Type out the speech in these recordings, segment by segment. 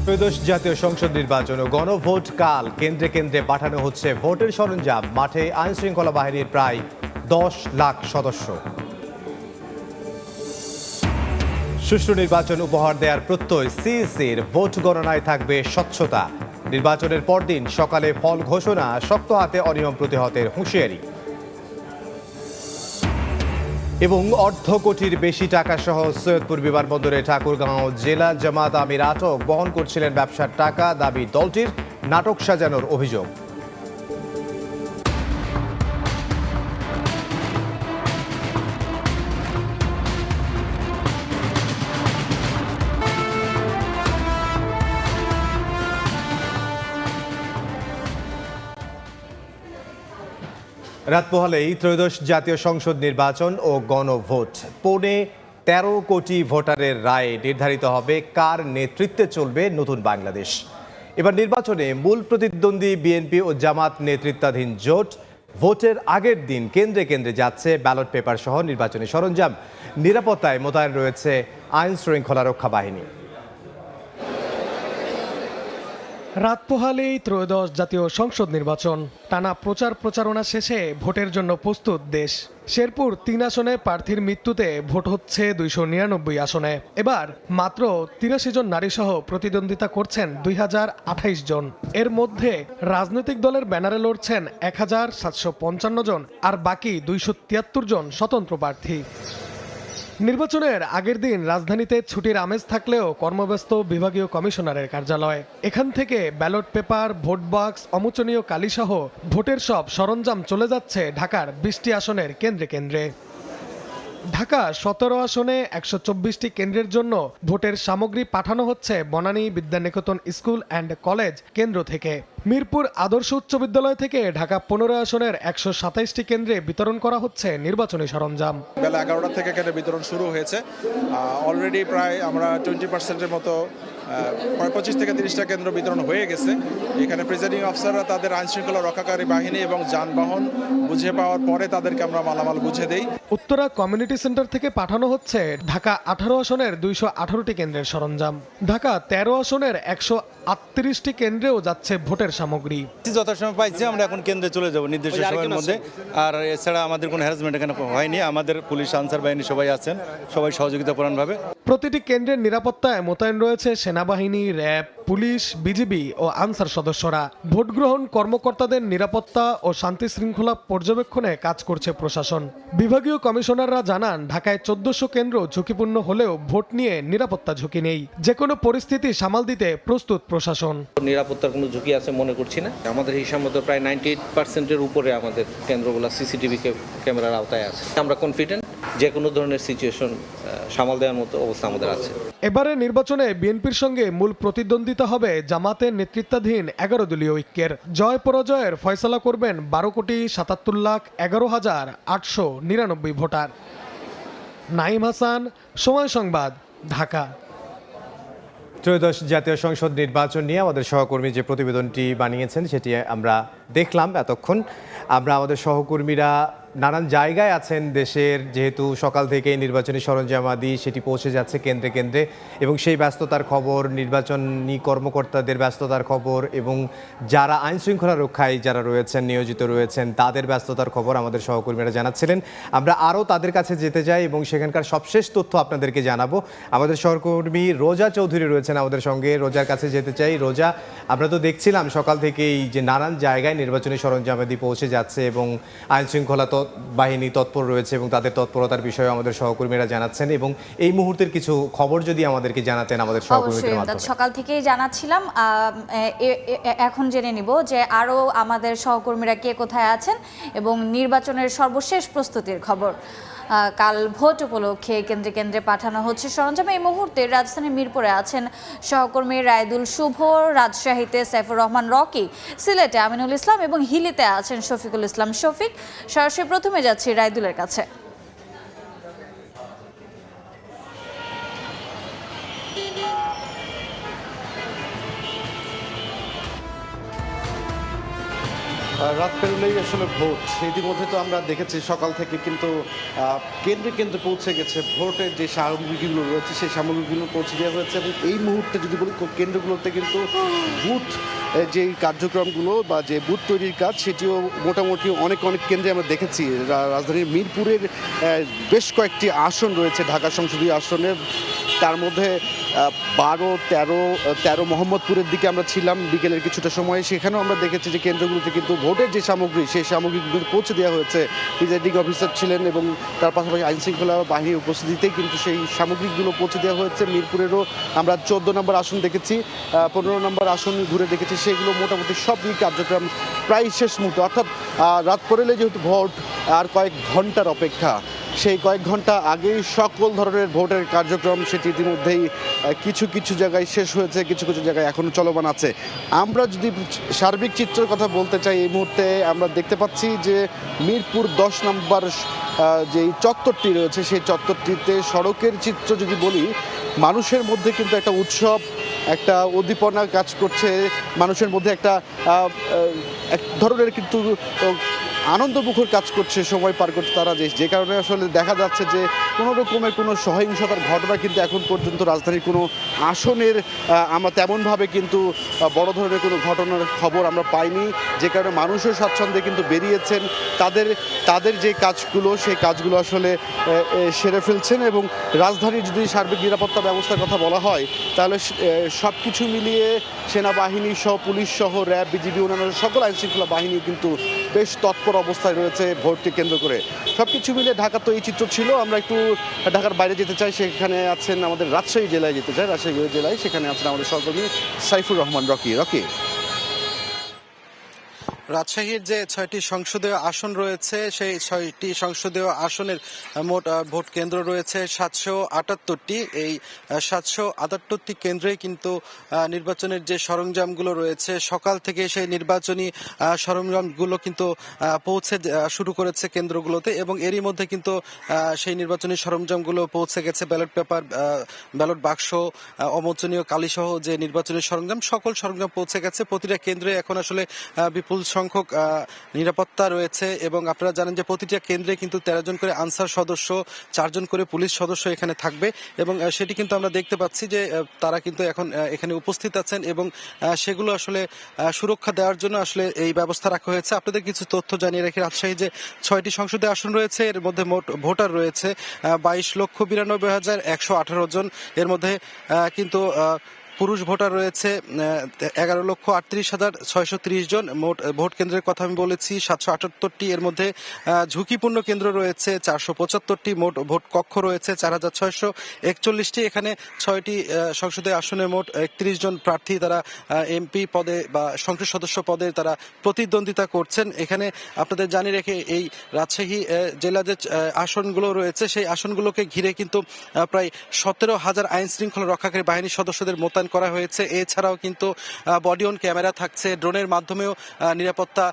ত্রয়োদশ জাতীয় সংসদ নির্বাচন ও গণভোট কাল কেন্দ্রে কেন্দ্রে পাঠানো হচ্ছে ভোটের সরঞ্জাম। মাঠে আইনশৃঙ্খলা বাহিনীর প্রায় 10 লাখ সদস্য। সুষ্ঠু নির্বাচন উপহার দেওয়ার প্রত্যয় সিইসির। ভোট গণনায় থাকবে স্বচ্ছতা। নির্বাচনের পরদিন সকালে ফল ঘোষণা। শক্ত হাতে অনিয়ম প্রতিহতের হুঁশিয়ারি। এবং অর্ধ কোটির বেশি টাকা সহ সৈয়দপুর বিমানবন্দরে ঠাকুরগাঁও জেলা জামাত আমির আটক। বহন করছিলেন ব্যবসার টাকা। দাবি দলটির নাটক সাজানোর অভিযোগ। রাত পোহালেই ত্রয়োদশ জাতীয় সংসদ নির্বাচন ও গণভোট। 13 কোটি ভোটারের রায়ে নির্ধারিত হবে কার নেতৃত্বে চলবে নতুন বাংলাদেশ। এবার নির্বাচনে মূল প্রতিদ্বন্দ্বী বিএনপি ও জামাত নেতৃত্বাধীন জোট। ভোটের আগের দিন কেন্দ্রে কেন্দ্রে যাচ্ছে ব্যালট পেপার সহ নির্বাচনী সরঞ্জাম। নিরাপত্তায় মোতায়েন রয়েছে আইন শৃঙ্খলা রক্ষা বাহিনী। রাত পোহালেই ত্রয়োদশ জাতীয় সংসদ নির্বাচন। টানা প্রচারণা শেষে ভোটের জন্য প্রস্তুত দেশ। শেরপুর 3 আসনে প্রার্থীর মৃত্যুতে ভোট হচ্ছে 299 আসনে। এবার মাত্র 83 জন নারী সহ প্রতিদ্বন্দ্বিতা করছেন 2028 জন। এর মধ্যে রাজনৈতিক দলের ব্যানারে লড়ছেন 1755 জন, আর বাকি 273 জন স্বতন্ত্র প্রার্থী। নির্বাচনের আগের দিন রাজধানীতে ছুটির আমেজ থাকলেও কর্মব্যস্ত বিভাগীয় কমিশনারের কার্যালয়। এখান থেকে ব্যালট পেপার, ভোট বাক্স, অমোচনীয় কালিসহ ভোটের সব সরঞ্জাম চলে যাচ্ছে ঢাকার 20টি আসনের কেন্দ্রে কেন্দ্রে। ঢাকা 17 আসনে 124টি কেন্দ্রের জন্য ভোটের সামগ্রী পাঠানো হচ্ছে Banani Vidyaniketan school and college কেন্দ্র থেকে। মিরপুর আদর্শ উচ্চ বিদ্যালয় থেকে ঢাকা 15 আসনের 127টি কেন্দ্রে বিতরণ করা হচ্ছে নির্বাচনী সরঞ্জাম। বেলা 11টা থেকে কেন্দ্রে বিতরণ শুরু হয়েছে। অলরেডি প্রায় আমরা 20%-এর মতো, প্রায় 25 থেকে 30টা কেন্দ্র বিতরণ হয়ে গেছে। এখানে প্রিজাইডিং অফিসাররা তাদের আইন শৃঙ্খলা রক্ষাকারী বাহিনী এবং যানবাহন বুঝে পাওয়ার পরে তাদেরকে আমরা মালামাল বুঝে দেই। উত্তরা কমিউনিটি সেন্টার থেকে পাঠানো হচ্ছে ঢাকা 18 আসনের 218টি কেন্দ্রের সরঞ্জাম। ঢাকা 13 আসনের 138টি কেন্দ্রেও যাচ্ছে ভোটের সামগ্রী। যথাসময় পাইছি, আমরা এখন কেন্দ্রে চলে যাব নির্দিষ্ট সময়ের মধ্যে। আর এছাড়া আমাদের কোনো হ্যারাসমেন্ট এখানে হয়নি। আমাদের পুলিশ, আনসার বাহিনী সবাই আছেন, সবাই সহযোগিতাপূর্ণভাবে। প্রতিটি কেন্দ্রের নিরাপত্তায় মোতায়েন রয়েছে সেনাবাহিনী, র্যাব, পুলিশ, বিজিবি ও আনসার সদস্যরা। ভোট গ্রহণ কর্মকর্তাদের নিরাপত্তা ও শান্তি শৃঙ্খলা পর্যবেক্ষণে কাজ করছে প্রশাসন। বিভাগীয় কমিশনাররা জানান, ঢাকায় 1400 কেন্দ্র ঝুঁকিপূর্ণ হলেও ভোট নিয়ে নিরাপত্তা ঝুঁকি নেই। যে কোনো পরিস্থিতি সামাল দিতে প্রস্তুত প্রশাসন। নিরাপত্তার কোনো ঝুঁকি আছে মনে করছি না। আমাদের হিসাব মতো প্রায় 98%-এর উপরে আমাদের কেন্দ্রগুলো সিসিটিভি ক্যামেরার আওতায় আছে। আমরা কনফিডেন্ট যে কোনো ধরনের সিচুয়েশন সামাল দেওয়ার মতো অবস্থা আমাদের আছে। এবারে নির্বাচনে বিএনপির সঙ্গে মূল প্রতিদ্বন্দ্বিতা হবে জামাতের নেতৃত্বাধীন 11 দলীয় ঐক্যের। জয় পরাজয়ের ফয়সালা করবেন 12,77,11,899 ভোটার। নাইম হাসান, সময় সংবাদ, ঢাকা। ত্রয়োদশ জাতীয় সংসদ নির্বাচন নিয়ে আমাদের সহকর্মী যে প্রতিবেদনটি বানিয়েছেন সেটি আমরা দেখলাম এতক্ষণ। আমরা আমাদের সহকর্মীরা নানান জায়গায় আছেন দেশের, যেহেতু সকাল থেকে নির্বাচনী সরঞ্জামাদি সেটি পৌঁছে যাচ্ছে কেন্দ্রে কেন্দ্রে, এবং সেই ব্যস্ততার খবর, নির্বাচনী কর্মকর্তাদের ব্যস্ততার খবর এবং যারা আইন শৃঙ্খলা রক্ষায় যারা রয়েছেন, নিয়োজিত রয়েছেন, তাদের ব্যস্ততার খবর আমাদের সহকর্মীরা জানাচ্ছিলেন। আমরা আরও তাদের কাছে যেতে যাই এবং সেখানকার সবশেষ তথ্য আপনাদেরকে জানাবো। আমাদের সহকর্মী রোজা চৌধুরী রয়েছেন আমাদের সঙ্গে। রোজার কাছে যেতে চাই। রোজা, আমরা তো দেখছিলাম সকাল থেকেই যে নানান জায়গায় নির্বাচনী সরঞ্জামাদি পৌঁছে যাচ্ছে এবং আইন শৃঙ্খলা বাহিনী তৎপর রয়েছে এবং তাদের তৎপরতার বিষয়ে আমাদের সহকর্মীরা জানাচ্ছেন, এবং এই মুহূর্তের কিছু খবর যদি আমাদেরকে জানাতেন আমাদের সহকর্মীদের মাধ্যমে। সকাল থেকেই জানাচ্ছিলাম, এখন জেনে নিব যে আরও আমাদের সহকর্মীরা কে কোথায় আছেন এবং নির্বাচনের সর্বশেষ প্রস্তুতির খবর। কাল ভোট উপলক্ষে কেন্দ্রে কেন্দ্রে পাঠানো হচ্ছে সরঞ্জাম। এই মুহূর্তে রাজধানীর মিরপুরে আছেন সহকর্মী রায়দুল শুভ, রাজশাহীতে সাইফুর রহমান রকি, সিলেটে আমিনুল ইসলাম এবং হিলিতে আছেন শফিকুল ইসলাম শফিক। সরাসরি প্রথমে যাচ্ছি রায়দুলের কাছে। রাত পেরোলেই আসলে ভোট। ইতিমধ্যে তো আমরা দেখেছি সকাল থেকে কিন্তু কেন্দ্রে কিন্তু পৌঁছে গেছে ভোটের যে সামগ্রীগুলো রয়েছে সেই সামগ্রীগুলো পৌঁছে দেওয়া হয়েছে এবং এই মুহূর্তে যদি বলি কেন্দ্রগুলোতে কিন্তু বুথ যেই কার্যক্রমগুলো বা যে বুথ তৈরির কাজ সেটিও মোটামুটি অনেক কেন্দ্রে আমরা দেখেছি। রাজধানীর মিরপুরের বেশ কয়েকটি আসন রয়েছে ঢাকা সংসদীয় আসনের, তার মধ্যে 12, 13 মোহাম্মদপুরের দিকে আমরা ছিলাম বিকেলের কিছুটা সময়, সেখানেও আমরা দেখেছি যে কেন্দ্রগুলোতে কিন্তু ভোটের যে সামগ্রী সেই সামগ্রীগুলো পৌঁছে দেওয়া হয়েছে। প্রিজাইডিং অফিসার ছিলেন এবং তার পাশাপাশি আইনশৃঙ্খলা বাহিনীর উপস্থিতিতেই কিন্তু সেই সামগ্রীগুলো পৌঁছে দেওয়া হয়েছে। মিরপুরেরও আমরা 14 নম্বর আসন দেখেছি, 15 নম্বর আসন ঘুরে দেখেছি, সেগুলো মোটামুটি সবই কার্যক্রম প্রায় শেষ মুহূর্তে, অর্থাৎ রাত পড়লে যেহেতু ভোট আর কয়েক ঘন্টার অপেক্ষা, সেই কয়েক ঘন্টা আগেই সকল ধরনের ভোটের কার্যক্রম সেটি ইতিমধ্যেই কিছু কিছু জায়গায় শেষ হয়েছে, কিছু কিছু জায়গায় এখনও চলমান আছে। আমরা যদি সার্বিক চিত্রের কথা বলতে চাই, এই মুহূর্তে আমরা দেখতে পাচ্ছি যে মিরপুর 10 নম্বর যেই চত্বরটি রয়েছে সেই চত্বরটিতে সড়কের চিত্র যদি বলি, মানুষের মধ্যে কিন্তু একটা উৎসব, একটা উদ্দীপনা কাজ করছে, মানুষের মধ্যে একটা এক ধরনের কিন্তু আনন্দমুখর কাজ করছে, সময় পার করছে তারা, যে কারণে আসলে দেখা যাচ্ছে যে কোনো রকমের কোনো সহিংসতার ঘটনা কিন্তু এখন পর্যন্ত রাজধানীর কোনো আসনের আমরা তেমনভাবে কিন্তু বড় ধরনের কোনো ঘটনার খবর আমরা পাইনি, যে কারণে মানুষও স্বাচ্ছন্দ্যে কিন্তু বেরিয়েছেন, তাদের যে কাজগুলো সেই কাজগুলো আসলে সেরে ফেলছেন। এবং রাজধানীর যদি সার্বিক নিরাপত্তা ব্যবস্থার কথা বলা হয় তাহলে সব কিছু মিলিয়ে সেনাবাহিনী সহ পুলিশ সহ র্যাব, বিজিবি, অন্যান্য সকল আইনশৃঙ্খলা বাহিনী কিন্তু বেশ তৎপর অবস্থায় রয়েছে ভোটকে কেন্দ্র করে। সব কিছু মিলে ঢাকা তো এই চিত্র ছিল। আমরা একটু ঢাকার বাইরে যেতে চাই, সেখানে আছেন আমাদের রাজশাহী জেলায় যেতে চাই, রাজশাহী জেলায় সেখানে আছেন আমাদের সহকর্মী সাইফুর রহমান রকি। রাজশাহীর যে 6টি সংসদীয় আসন রয়েছে সেই 6টি সংসদীয় আসনের মোট ভোট কেন্দ্র রয়েছে 778টি। এই 778টি কেন্দ্রেই কিন্তু নির্বাচনের যে সরঞ্জামগুলো রয়েছে সকাল থেকে সেই নির্বাচনী সরঞ্জামগুলো কিন্তু পৌঁছে শুরু করেছে কেন্দ্রগুলোতে, এবং এরই মধ্যে কিন্তু সেই নির্বাচনী সরঞ্জামগুলো পৌঁছে গেছে। ব্যালট পেপার, ব্যালট বাক্স, অমোচনীয় কালিসহ যে নির্বাচনী সরঞ্জাম, সকল সরঞ্জাম পৌঁছে গেছে। প্রতিটা কেন্দ্রে এখন আসলে বিপুল সংখ্যক নিরাপত্তা রয়েছে, এবং আপনারা জানেন যে প্রতিটা কেন্দ্রে কিন্তু 13 জন করে আনসার সদস্য, 4 জন করে পুলিশ সদস্য এখানে থাকবে, এবং সেটি কিন্তু আমরা দেখতে পাচ্ছি যে তারা কিন্তু এখন এখানে উপস্থিত আছেন, এবং সেগুলো আসলে সুরক্ষা দেওয়ার জন্য আসলে এই ব্যবস্থা রাখা হয়েছে। আপনাদের কিছু তথ্য জানিয়ে রাখি, রাজশাহী যে 6টি সংসদীয় আসন রয়েছে এর মধ্যে মোট ভোটার রয়েছে 22,92,118 জন। এর মধ্যে কিন্তু পুরুষ ভোটার রয়েছে 11,38,630 জন। মোট ভোট কেন্দ্রের কথা আমি বলেছি 778টি। এর মধ্যে ঝুঁকিপূর্ণ কেন্দ্র রয়েছে 475টি। মোট ভোট কক্ষ রয়েছে 4,641টি। এখানে 6টি সংসদীয় আসনে মোট 31 জন প্রার্থী তারা এমপি পদে বা সংসদ সদস্য পদে তারা প্রতিদ্বন্দ্বিতা করছেন। এখানে আপনাদের জানিয়ে রেখে এই রাজশাহী জেলা যে আসনগুলো রয়েছে সেই আসনগুলোকে ঘিরে কিন্তু প্রায় 17,000 আইন শৃঙ্খলা রক্ষাকারী বাহিনীর সদস্যদের মোতায়েন করা হয়েছে। এছাড়াও কিন্তু বডি অন ক্যামেরা থাকছে, ড্রোনের মাধ্যমেও নিরাপত্তা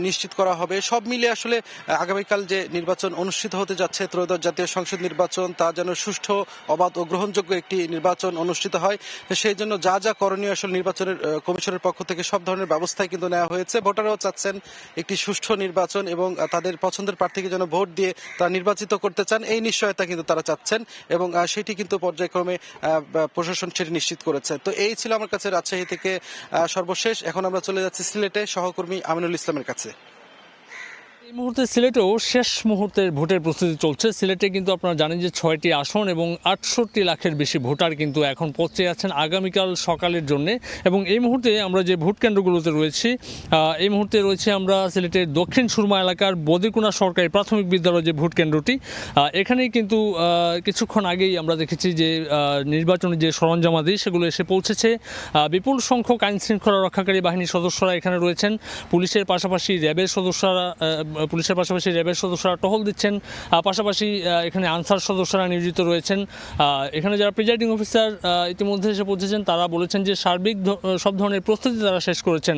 নিশ্চিত করা হবে। সব মিলে আসলে আগামীকাল যে নির্বাচন অনুষ্ঠিত হতে যাচ্ছে, ত্রয়োদশ জাতীয় সংসদ নির্বাচন, তা যেন সুষ্ঠু, অবাধ ও গ্রহণযোগ্য একটি নির্বাচন অনুষ্ঠিত হয়, সেই জন্য যা যা করণীয় আসলে নির্বাচনের কমিশনের পক্ষ থেকে সব ধরনের ব্যবস্থাই কিন্তু নেওয়া হয়েছে। ভোটাররাও চাচ্ছেন একটি সুষ্ঠু নির্বাচন এবং তাদের পছন্দের প্রার্থীকে যেন ভোট দিয়ে তারা নির্বাচিত করতে চান, এই নিশ্চয়তা কিন্তু তারা চাচ্ছেন, এবং সেটি কিন্তু পর্যায়ক্রমে প্রশাসন সেটি নিশ্চিত করেছে। তো এই ছিল আমার কাছে রাজশাহী থেকে সর্বশেষ। এখন আমরা চলে যাচ্ছি সিলেটে সহকর্মী আমিনুল ইসলামের কাছে। এই মুহূর্তে সিলেটেও শেষ মুহূর্তের ভোটের প্রস্তুতি চলছে। সিলেটে কিন্তু আপনারা জানেন যে 6টি আসন এবং 68 লাখের বেশি ভোটার কিন্তু এখন পৌঁছে আছেন আগামীকাল সকালের জন্য। এবং এই মুহূর্তে আমরা যে ভোট কেন্দ্রগুলোতে রয়েছি, এই মুহূর্তে রয়েছে আমরা সিলেটের দক্ষিণ সুরমা এলাকার বদিকুনা সরকারি প্রাথমিক বিদ্যালয় যে ভোট কেন্দ্রটি, এখানেই কিন্তু কিছুক্ষণ আগেই আমরা দেখেছি যে নির্বাচনের যে সরঞ্জামাদি সেগুলো এসে পৌঁছেছে। বিপুল সংখ্যক আইন শৃঙ্খলা রক্ষাকারী বাহিনীর সদস্যরা এখানে রয়েছেন, পুলিশের পাশাপাশি র্যাবের সদস্যরা পুলিশের পাশাপাশি র্যাবের সদস্যরা টহল দিচ্ছেন, পাশাপাশি এখানে আনসার সদস্যরা নিয়োজিত রয়েছেন। এখানে যারা প্রিজাইডিং অফিসার ইতিমধ্যে এসে পৌঁছেছেন তারা বলেছেন যে সার্বিক সব ধরনের প্রস্তুতি তারা শেষ করেছেন।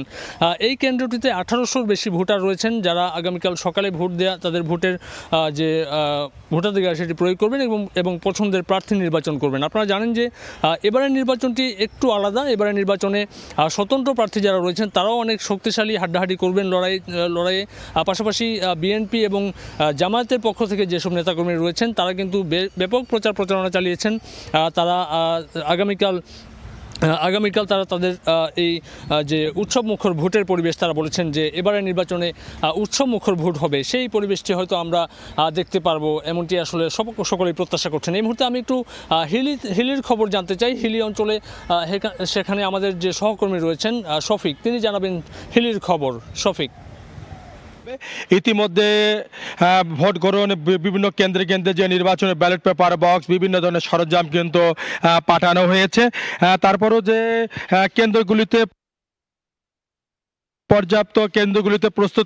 এই কেন্দ্রটিতে 1800-র বেশি ভোটার রয়েছেন যারা আগামীকাল সকালে ভোট দেয়া তাদের ভোটের যে ভোটাধিকার সেটি প্রয়োগ করবেন এবং পছন্দের প্রার্থী নির্বাচন করবেন। আপনারা জানেন যে এবারের নির্বাচনটি একটু আলাদা। এবারের নির্বাচনে স্বতন্ত্র প্রার্থী যারা রয়েছেন তারাও অনেক শক্তিশালী, হাড্ডাহাড্ডি করবেন লড়াইয়ে। পাশাপাশি বিএনপি এবং জামায়াতের পক্ষ থেকে যেসব নেতাকর্মী রয়েছেন তারা কিন্তু ব্যাপক প্রচারণা চালিয়েছেন। তারা আগামীকাল তারা তাদের এই যে উৎসবমুখর ভোটের পরিবেশ তারা বলেছেন যে এবারের নির্বাচনে উৎসবমুখর ভোট হবে, সেই পরিবেশটি হয়তো আমরা দেখতে পারবো, এমনটি আসলে সকলেই প্রত্যাশা করছেন। এই মুহূর্তে আমি একটু হিলির খবর জানতে চাই। হিলি অঞ্চলে সেখানে আমাদের যে সহকর্মী রয়েছেন শফিক, তিনি জানাবেন হিলির খবর। শফিক। ইতিমধ্যে ভোট গ্রহণ বিভিন্ন কেন্দ্রে যে নির্বাচনের ব্যালট পেপার বক্স বিভিন্ন ধরনের সরঞ্জাম কিন্তু পাঠানো হয়েছে। তারপরও যে পর্যাপ্ত কেন্দ্রগুলিতে প্রস্তুত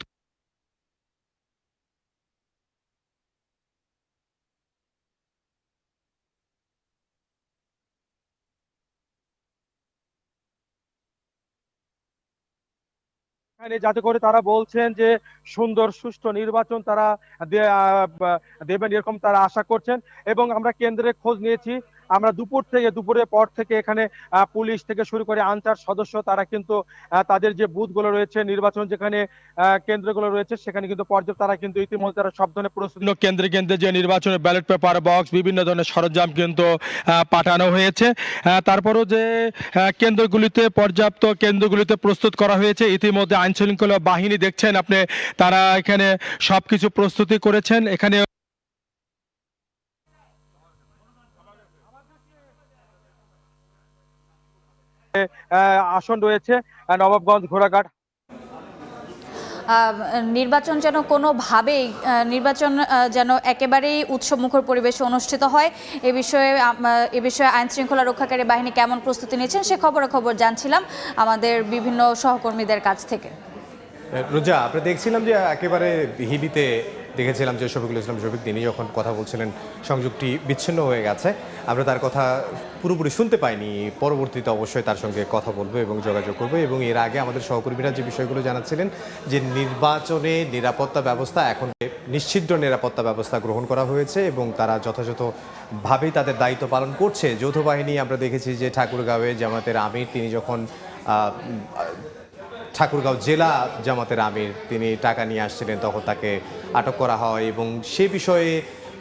যাতে করে তারা বলছেন যে সুন্দর সুষ্ঠু নির্বাচন তারা দেবেন এরকম তারা আশা করছেন। এবং আমরা কেন্দ্রে খোঁজ নিয়েছি, আমরা দুপুরের পর থেকে এখানে পুলিশ থেকে শুরু করে আনসার সদস্য তারা কিন্তু তাদের যে বুথগুলো রয়েছে, নির্বাচন যেখানে কেন্দ্রগুলো রয়েছে সেখানে কিন্তু পর্যাপ্ত তারা কিন্তু ইতিমধ্যে তারা সব ধরনের প্রস্তুতি কেন্দ্রে যে নির্বাচনের ব্যালট পেপার বক্স বিভিন্ন ধরনের সরঞ্জাম কিন্তু পাঠানো হয়েছে। তারপরও যে পর্যাপ্ত কেন্দ্রগুলিতে প্রস্তুত করা হয়েছে। ইতিমধ্যে আইন শৃঙ্খলা বাহিনী দেখছেন আপনি, তারা এখানে সবকিছু প্রস্তুতি করেছেন। এখানে আসন রয়েছে নবাবগঞ্জ, ঘোড়াঘাট। নির্বাচন যেন একেবারেই উৎসবমুখর পরিবেশে অনুষ্ঠিত হয়, এ বিষয়ে আইন শৃঙ্খলা রক্ষাকারী বাহিনী কেমন প্রস্তুতি নিয়েছেন সে খবর জানছিলাম আমাদের বিভিন্ন সহকর্মীদের কাছ থেকে। রোজা, আমরা দেখছিলাম যে একেবারে হিলিতে দেখেছিলাম যে শফিকুল ইসলাম শফিক তিনি যখন কথা বলছিলেন সংযোগটি বিচ্ছিন্ন হয়ে গেছে, আমরা তার কথা পুরোপুরি শুনতে পাইনি। পরবর্তীতে অবশ্যই তার সঙ্গে কথা বলবো এবং যোগাযোগ করবো। এবং এর আগে আমাদের সহকর্মীরা যে বিষয়গুলো জানাচ্ছিলেন যে নির্বাচনে নিরাপত্তা ব্যবস্থা এখন নিশ্চিদ্র নিরাপত্তা ব্যবস্থা গ্রহণ করা হয়েছে এবং তারা যথাযথভাবেই তাদের দায়িত্ব পালন করছে। যৌথ বাহিনী আমরা দেখেছি যে ঠাকুরগাঁওয়ে জামাতের আমির তিনি যখন ঠাকুরগাঁও জেলা জামাতের আমির তিনি টাকা নিয়ে আসছিলেন তখন তাকে আটক করা হয় এবং সে বিষয়ে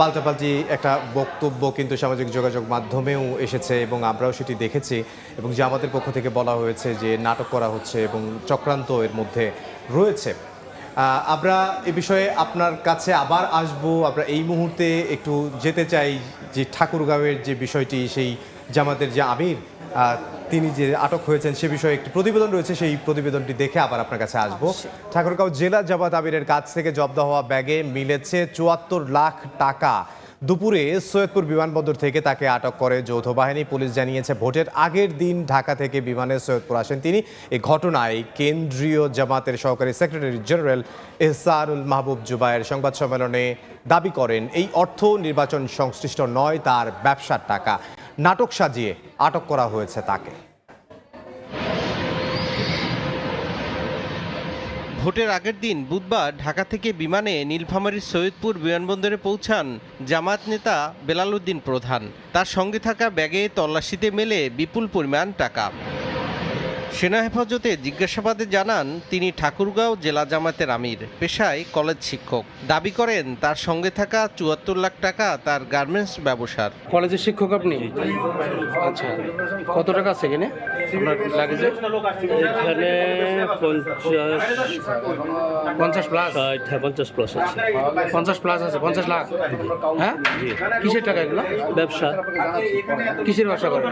পাল্টাপাল্টি একটা বক্তব্য কিন্তু সামাজিক যোগাযোগ মাধ্যমেও এসেছে এবং আমরাও সেটি দেখেছি এবং জামাতের পক্ষ থেকে বলা হয়েছে যে নাটক করা হচ্ছে এবং চক্রান্ত এর মধ্যে রয়েছে। আমরা এ বিষয়ে আপনার কাছে আবার আসব। আমরা এই মুহূর্তে একটু যেতে চাই যে ঠাকুরগাঁওয়ের যে বিষয়টি, সেই জামাতের যে আমির তিনি যে আটক হয়েছেন সে বিষয়ে একটি প্রতিবেদন রয়েছে, সেই প্রতিবেদনটি দেখে আবার আপনার কাছে আসব। ঠাকুরগাঁও জেলা জামাত আমিরের কাছ থেকে জব্দ হওয়া ব্যাগে মিলেছে ৭৪ লাখ টাকা। দুপুরে সৈয়দপুর বিমানবন্দর থেকে তাকে আটক করে যৌথ বাহিনী। পুলিশ জানিয়েছে ভোটের আগের দিন ঢাকা থেকে বিমানে সৈয়দপুর আসেন তিনি। এই ঘটনায় কেন্দ্রীয় জামাতের সহকারী সেক্রেটারি জেনারেল এহসানুল মাহবুব জুবায়ের সংবাদ সম্মেলনে দাবি করেন এই অর্থ নির্বাচন সংশ্লিষ্ট নয়, তার ব্যবসার টাকা। নাটক সাজিয়ে আটক করা হয়েছে তাকে। ভোটের আগের দিন বুধবার ঢাকা থেকে বিমানে নীলফামারীর সৈয়দপুর বিমানবন্দরে পৌঁছান জামাত নেতা বেলাল উদ্দিন প্রধান। তার সঙ্গে থাকা ব্যাগে তল্লাশিতে মেলে বিপুল পরিমাণ টাকা। সেনা হেফাজতে জিজ্ঞাসাবাদে জানান তিনি ঠাকুরগাঁও জেলা জামাতের আমির, পেশায় কলেজ শিক্ষক। দাবি করেন তার সঙ্গে থাকা ৭৪ লাখ টাকা তার গার্মেন্টস ব্যবসার। কলেজের শিক্ষক আপনি? আচ্ছা, কত টাকা আছে এখানে আপনার লাগেছে? এখানে 50 প্লাস। 50 প্লাস আছে। 50 প্লাস আছে। 50 লাখ? হ্যাঁ, কিসের টাকা এগুলো? ব্যবসা। কিসের ব্যবসা করেন?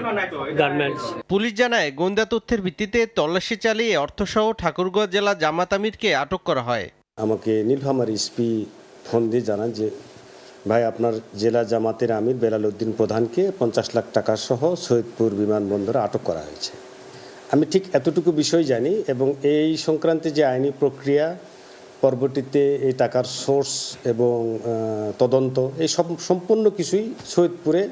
গার্মেন্টস। পুলিশ জানায় গোয়েন্দা তথ্যের ভিত্তিতে তল্লাশি চালিয়ে অর্থসহ ঠাকুরগাঁও জেলা জামাত আমিরকে আটক করা হয়। আমাকে নীলফামারী এসপি ফোন দিয়ে জানান যে ভাই আপনার জেলা জামাতের আমির বেলাল উদ্দিন প্রধানকে 50 লাখ টাকা সহ সৈয়দপুর বিমানবন্দরে আটক করা হয়েছে। আমি ঠিক এতটুকু বিষয় জানি এবং এই সংক্রান্তে যে আইনি প্রক্রিয়া পরবর্তীতে এই টাকার সোর্স এবং তদন্ত এই সব সম্পূর্ণ কিছুই সৈয়দপুরে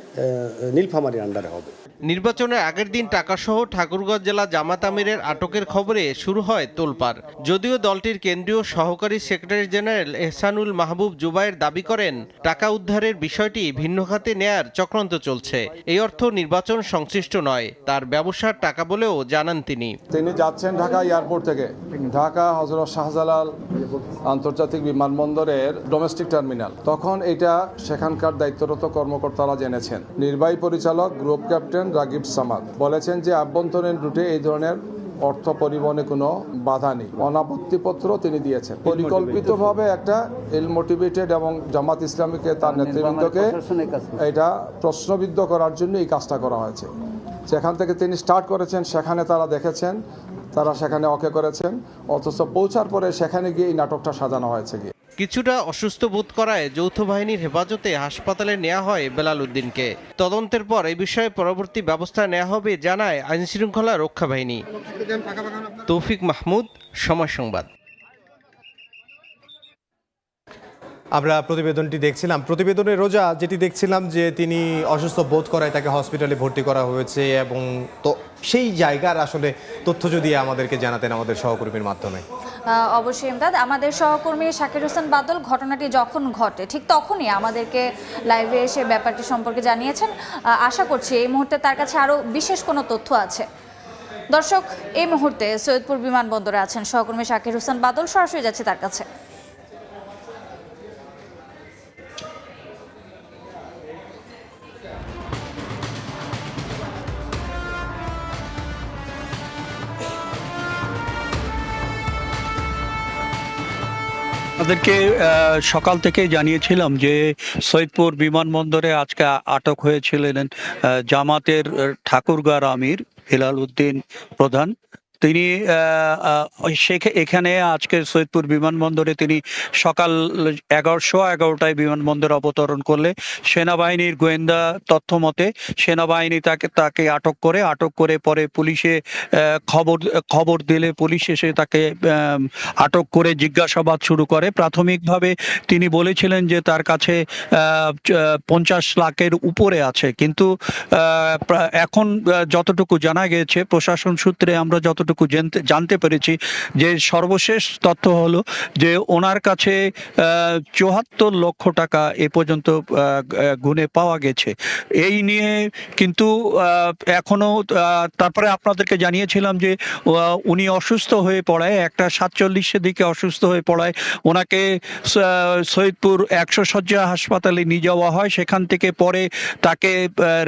নীলফামারীর আন্ডারে হবে। নির্বাচনের আগের দিন টাকাসহ ঠাকুরগাঁও জেলা জামাত আমিরের আটকের খবরে শুরু হয় তোলপাড়। যদিও দলটির কেন্দ্রীয় সহকারী সেক্রেটারি জেনারেল এহসানুল মাহবুব জুবায়ের দাবি করেন টাকা উদ্ধারের বিষয়টি ভিন্ন খাতে নেয়ার চক্রান্ত চলছে, এই অর্থ নির্বাচন সংশ্লিষ্ট নয়, তার ব্যবসার টাকা বলেও জানান তিনি। তিনি যাচ্ছেন ঢাকা এয়ারপোর্ট থেকে ঢাকা হযরত শাহজালাল আন্তর্জাতিক বিমানবন্দরের ডোমেস্টিক টার্মিনাল, তখন এটা সেখানকার দায়িত্বরত কর্মকর্তারা জেনেছেন। নির্বাহী পরিচালক গ্রুপ ক্যাপ্টেন রাগিব সামাদ বলেছেন যে আভ্যন্তরীণ রুটে এই ধরনের অর্থ পরিবহনে কোনো বাধা নেই, অনাপত্তিপত্র তিনি দিয়েছেন। পরিকল্পিতভাবে একটা ইল মোটিভেটেড এবং জামাত ইসলামীকে তার নেতৃবৃন্দকে এটা প্রশ্নবিদ্ধ করার জন্য এই কাজটা করা হয়েছে। সেখান থেকে তিনি স্টার্ট করেছেন, সেখানে তারা দেখেছেন, তারা সেখানে ওকে করেছেন, অথচ পৌঁছার পরে সেখানে গিয়ে এই নাটকটা সাজানো হয়েছে। কিছুটা অসুস্থ বোধ করায় যৌথ বাহিনীর হেফাজতে হাসপাতালে নেওয়া হয় বেলাল উদ্দিনকে। তদন্তের পর এই বিষয়ে পরবর্তী ব্যবস্থা নেওয়া হবে জানায় আইনশৃঙ্খলা রক্ষা বাহিনী। তৌফিক মাহমুদ, সময় সংবাদ। আমরা প্রতিবেদনটি দেখছিলাম, প্রতিবেদনে রোজা যেটি দেখছিলাম যে তিনি অসুস্থ বোধ করায় তাকে হসপিটালে ভর্তি করা হয়েছে, এবং তো সেই জায়গার আসলে তথ্য যদি আমাদেরকে জানাতেন আমাদের সহকর্মীর মাধ্যমে। অবশ্যই ইমদাদ, আমাদের সহকর্মী শাকির হোসেন বাদল ঘটনাটি যখন ঘটে ঠিক তখনই আমাদেরকে লাইভে এসে ব্যাপারটি সম্পর্কে জানিয়েছেন। আশা করছি এই মুহূর্তে তার কাছে আরও বিশেষ কোনো তথ্য আছে। দর্শক, এই মুহূর্তে সৈয়দপুর বিমানবন্দরে আছেন সহকর্মী শাকির হোসেন বাদল, সরাসরি যাচ্ছে তার কাছে। আমাদেরকে সকাল থেকে জানিয়েছিলাম যে সৈয়দপুর বিমানবন্দরে আজকে আটক হয়েছিলেন জামাতের ঠাকুরগাঁর আমির বেলাল উদ্দিন প্রধান। তিনি এখানে আজকে সৈয়দপুর বিমানবন্দরে তিনি সকাল 11:15 বিমানবন্দরে অবতরণ করলে সেনাবাহিনীর গোয়েন্দা তথ্য মতে সেনাবাহিনী তাকে আটক করে পরে পুলিশে খবর দিলে পুলিশ এসে তাকে আটক করে জিজ্ঞাসাবাদ শুরু করে। প্রাথমিকভাবে তিনি বলেছিলেন যে তার কাছে 50 লাখের উপরে আছে, কিন্তু এখন যতটুকু জানা গেছে প্রশাসন সূত্রে আমরা যতটুকু জানতে পেরেছি যে সর্বশেষ তথ্য হলো যে ওনার কাছে 74 লক্ষ টাকা এ পর্যন্ত গুণে পাওয়া গেছে। এই নিয়ে কিন্তু এখনো তারপরে আপনাদেরকে জানিয়েছিলাম যে উনি অসুস্থ হয়ে পড়ায় 1:47 দিকে অসুস্থ হয়ে পড়ায় ওনাকে সৈয়দপুর 100 শয্যা হাসপাতালে নিয়ে যাওয়া হয়। সেখান থেকে পরে তাকে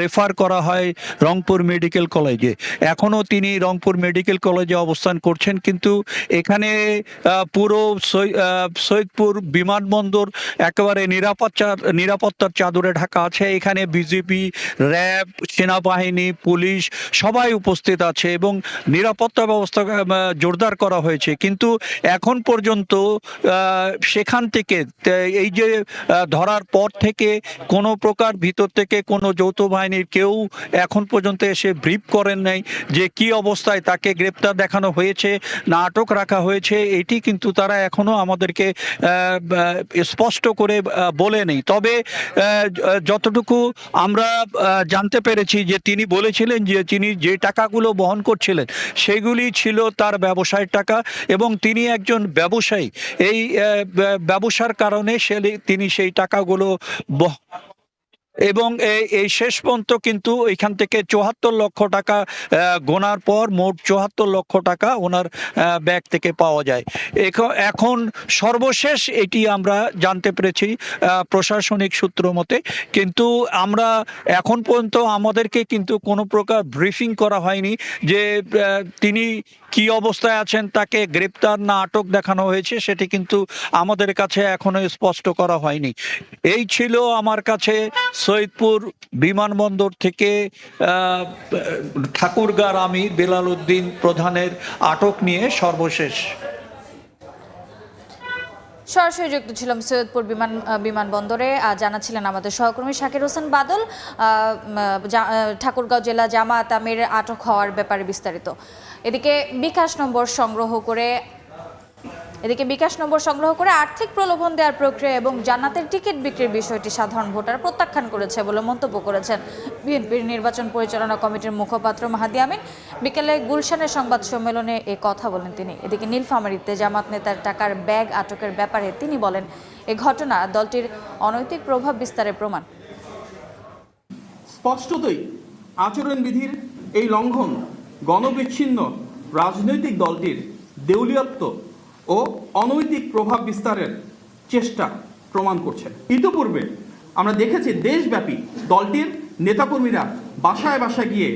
রেফার করা হয় রংপুর মেডিকেল কলেজে। এখনও তিনি রংপুর মেডিকেল কলেজে অবস্থান করছেন, কিন্তু এখানে পুরো সৈয়দপুর বিমানবন্দর একেবারে নিরাপত্তার চাদরে ঢাকা আছে। এখানে বিজেপি, র্যাব, সেনাবাহিনী, পুলিশ সবাই উপস্থিত আছে এবং নিরাপত্তা ব্যবস্থা জোরদার করা হয়েছে। কিন্তু এখন পর্যন্ত সেখান থেকে এই যে ধরার পর থেকে কোনো প্রকার ভিতর থেকে কোনো যৌথ বাহিনীর কেউ এখন পর্যন্ত এসে ব্রিফ করেন নাই যে কি অবস্থায় তাকে গ্রেপ্তার দেখানো হয়েছে না আটক রাখা হয়েছে। এটি কিন্তু তারা এখনো আমাদেরকে স্পষ্ট করে বলে নেই। তবে যতটুকু আমরা জানতে পেরেছি যে তিনি বলেছিলেন যে তিনি যে টাকাগুলো বহন করছিলেন সেগুলি ছিল তার ব্যবসায়ের টাকা এবং তিনি একজন ব্যবসায়ী। এই ব্যবসার কারণে তিনি সেই টাকাগুলো এবং এই শেষ পর্যন্ত কিন্তু এখান থেকে 74 লক্ষ টাকা গোনার পর মোট 74 লক্ষ টাকা ওনার ব্যাগ থেকে পাওয়া যায়। এখন সর্বশেষ এটি আমরা জানতে পেরেছি প্রশাসনিক সূত্র মতে, কিন্তু আমরা এখন পর্যন্ত আমাদেরকে কিন্তু কোনো প্রকার ব্রিফিং করা হয়নি যে তিনি কি অবস্থায় আছেন, তাকে গ্রেপ্তার না আটক দেখানো হয়েছে সেটি কিন্তু আমাদের কাছে এখনো স্পষ্ট করা হয়নি। এই ছিল আমার কাছে সৈয়দপুর বিমানবন্দর থেকে ঠাকুরগাঁর আমির বেলাল উদ্দিন প্রধানের আটক নিয়ে সর্বশেষ। সরাসরি যুক্ত ছিলাম সৈয়দপুর বিমানবন্দরে, জানাচ্ছিলেন আমাদের সহকর্মী শাকির হোসেন বাদল ঠাকুরগাঁও জেলা জামাত আমির আটক হওয়ার ব্যাপারে বিস্তারিত। এদিকে বিকাশ নম্বর সংগ্রহ করে এদিকে বিকাশ নম্বর সংগ্রহ করে আর্থিক প্রলোভন দেওয়ার প্রক্রিয়া এবং জান্নাতের টিকিট বিক্রির বিষয়টি সাধারণ ভোটার প্রত্যাখ্যান করেছে বলে মন্তব্য করেছেন বিএনপির নির্বাচন পরিচালনা কমিটির মুখপাত্র মাহাদি আমিন। বিকেলে গুলশানের সংবাদ সম্মেলনে এ কথা বলেন তিনি। এদিকে নীলফামারীতে জামাত নেতার টাকার ব্যাগ আটকের ব্যাপারে তিনি বলেন, এ ঘটনা দলটির অনৈতিক প্রভাব বিস্তারের প্রমাণ। স্পষ্টতই আচরণবিধির এই লঙ্ঘন গণবিচ্ছিন্ন রাজনৈতিক দলটির দেউলিয়ত্ব ও অনৈতিক প্রভাব বিস্তারের চেষ্টা প্রমাণ করছে। ইতিপূর্বে আমরা দেখেছি দেশব্যাপী দলটির নেতাকর্মীরা বাসায় বাসায় গিয়ে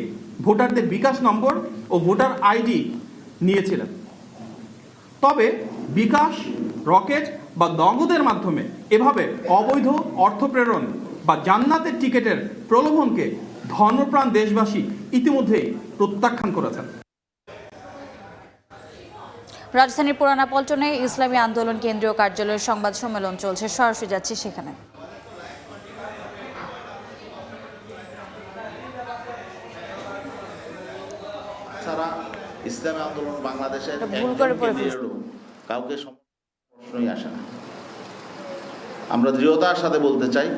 ভোটারদের বিকাশ নম্বর ও ভোটার আইডি নিয়েছিলেন। তবে বিকাশ, রকেট বা নগদের মাধ্যমে এভাবে অবৈধ অর্থ প্রেরণ বা জান্নাতের টিকিটের প্রলোভনকে ধর্মপ্রাণ দেশবাসী ইতিমধ্যেই প্রত্যাখ্যান করেছেন। রাজধানীর পুরানা পল্টনে ইসলামী আন্দোলন কেন্দ্রীয় কার্যালয়ের সংবাদ সম্মেলন চলছে, সরাসরি যাচ্ছি সেখানে। ছাড়া ইসলামী আন্দোলন বাংলাদেশের কাউকে প্রশ্নই আসে না। আমরা দৃঢ়তার সাথে বলতে চাই,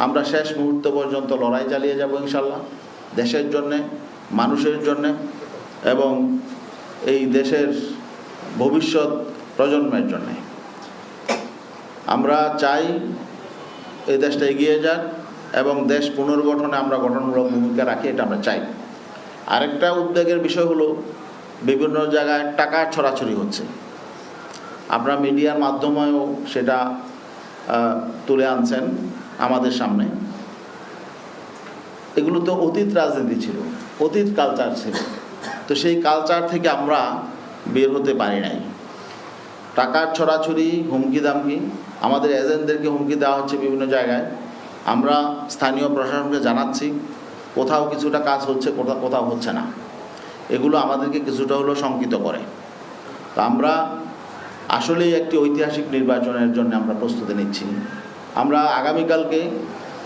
আমরা শেষ মুহূর্ত পর্যন্ত লড়াই চালিয়ে যাব ইনশাল্লাহ, দেশের জন্যে, মানুষের জন্যে এবং এই দেশের ভবিষ্যৎ প্রজন্মের জন্যে। আমরা চাই এই দেশটা এগিয়ে যাক এবং দেশ পুনর্গঠনে আমরা গঠনমূলক ভূমিকা রাখি, এটা আমরা চাই। আরেকটা উদ্বেগের বিষয় হলো বিভিন্ন জায়গায় টাকা ছড়াছড়ি হচ্ছে। আপনারা মিডিয়ার মাধ্যমেও সেটা তুলে আনছেন আমাদের সামনে। এগুলো তো অতীত রাজনীতি ছিল, অতীত কালচার ছিল। তো সেই কালচার থেকে আমরা বের হতে পারি নাই। টাকার ছড়াছড়ি, হুমকি দামকি, আমাদের এজেন্টদেরকে হুমকি দেওয়া হচ্ছে বিভিন্ন জায়গায়। আমরা স্থানীয় প্রশাসনকে জানাচ্ছি, কোথাও কিছুটা কাজ হচ্ছে, কোথাও হচ্ছে না। এগুলো আমাদেরকে কিছুটা হলেও শঙ্কিত করে। তো আমরা আসলেই একটি ঐতিহাসিক নির্বাচনের জন্য আমরা প্রস্তুতি নিচ্ছি। আমরা আগামীকালকে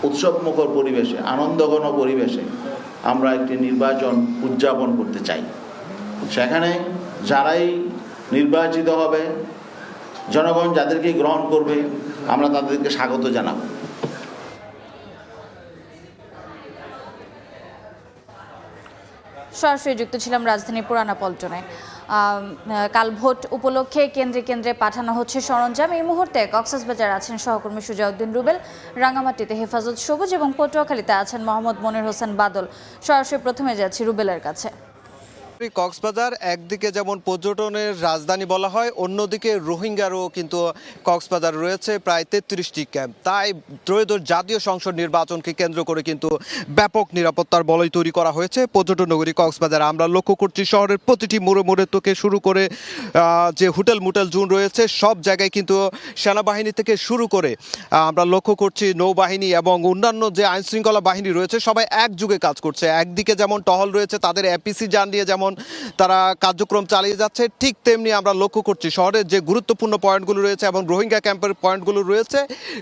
উৎসবমুখর পরিবেশে, আনন্দঘন পরিবেশে আমরা একটি নির্বাচন উদযাপন করতে চাই। সেখানে যারাই নির্বাচিত হবে, জনগণ যাদেরকে গ্রহণ করবে, আমরা তাদেরকে স্বাগত জানাব। সরাসরি যুক্ত ছিলাম রাজধানীর পুরানা পল্টনে। কাল ভোট উপলক্ষে কেন্দ্রে কেন্দ্রে পাঠানো হচ্ছে সরঞ্জাম। এই মুহূর্তে কক্সবাজার আছেন সহকর্মী সুজাউদ্দিন রুবেল, রাঙামাটিতে হেফাজত সবুজ এবং পটুয়াখালীতে আছেন মোহাম্মদ মনির হোসেন বাদল। সরাসরি প্রথমে যাচ্ছি রুবেলের কাছে। কক্সবাজার একদিকে যেমন পর্যটনের রাজধানী বলা হয়, অন্যদিকে রোহিঙ্গারও কিন্তু কক্সবাজার রয়েছে প্রায় 33টি ক্যাম্প। তাই ত্রয়োদশ জাতীয় সংসদ নির্বাচনকে কেন্দ্র করে কিন্তু ব্যাপক নিরাপত্তার বলয় তৈরি করা হয়েছে পর্যটন নগরী কক্সবাজার। আমরা লক্ষ্য করছি শহরের প্রতিটি মোড়ে মোড়ে থেকে শুরু করে যে হোটেল মোটেল জোন রয়েছে সব জায়গায় কিন্তু সেনাবাহিনী থেকে শুরু করে আমরা লক্ষ্য করছি নৌবাহিনী এবং অন্যান্য যে আইনশৃঙ্খলা বাহিনী রয়েছে সবাই একযুগে কাজ করছে। একদিকে যেমন টহল রয়েছে, তাদের এপিসি যান নিয়ে যেমন তারা কার্যক্রম চালিয়ে যাচ্ছে, ঠিক তেমনি আমরা লক্ষ্য করছি শহরের যে গুরুত্বপূর্ণ পয়েন্টগুলো রয়েছে এবং রোহিঙ্গা ক্যাম্পের পয়েন্টগুলো রয়েছে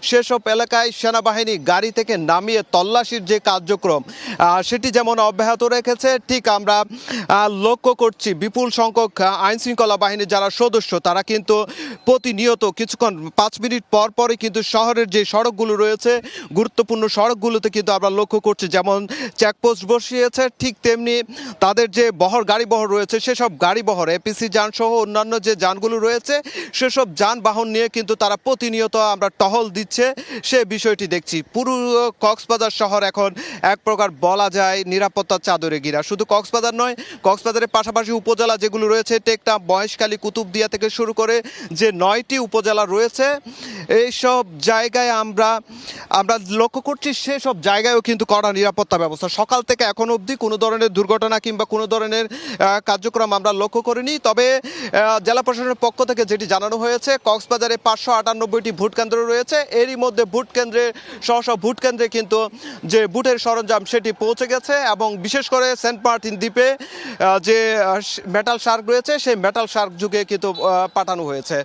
সেসব এলাকায় সেনাবাহিনী গাড়ি থেকে নামিয়ে তল্লাশির যে কার্যক্রম সেটি যেমন অব্যাহত রেখেছে, ঠিক আমরা লক্ষ্য করছি বিপুল সংখ্যক আইনশৃঙ্খলা বাহিনীর যারা সদস্য তারা কিন্তু প্রতিনিয়ত কিছুক্ষণ 5 মিনিট পর পরই কিন্তু শহরের যে সড়কগুলো রয়েছে গুরুত্বপূর্ণ সড়কগুলোতে কিন্তু আমরা লক্ষ্য করছি যেমন চেকপোস্ট বসিয়েছে, ঠিক তেমনি তাদের যে গাড়ি বহর রয়েছে সেসব গাড়ি বহর এপিসি যান সহ অন্যান্য যে যানগুলো রয়েছে সেসব যানবাহন নিয়ে কিন্তু তারা প্রতিনিয়ত আমরা টহল দিচ্ছে সে বিষয়টি দেখছি। পুরো কক্সবাজার শহর এখন এক প্রকার বলা যায় নিরাপত্তার চাদরে ঘেরা। শুধু কক্সবাজার নয়, কক্সবাজারের পাশাপাশি উপজেলা যেগুলো রয়েছে টেকনাফ, মহেশখালী, কুতুবদিয়া থেকে শুরু করে যে 9টি উপজেলা রয়েছে এইসব জায়গায় আমরা লক্ষ্য করছি সেসব জায়গায়ও কিন্তু কড়া নিরাপত্তা ব্যবস্থা। সকাল থেকে এখন অবধি কোনো ধরনের দুর্ঘটনা কিংবা কোনো ধরনের কার্যক্রম আমরা লক্ষ্য করিনি। তবে জেলা প্রশাসনের পক্ষ থেকে যেটি জানানো হয়েছে কক্সবাজারে 598টি ভোট কেন্দ্র রয়েছে, এরই মধ্যে ভোট কেন্দ্রে কিন্তু যে ভোটের সরঞ্জাম সেটি পৌঁছে গেছে এবং বিশেষ করে সেন্ট মার্টিন দ্বীপে যে মেটাল শার্ক রয়েছে সেই মেটাল শার্ক যুগে কিন্তু পাঠানো হয়েছে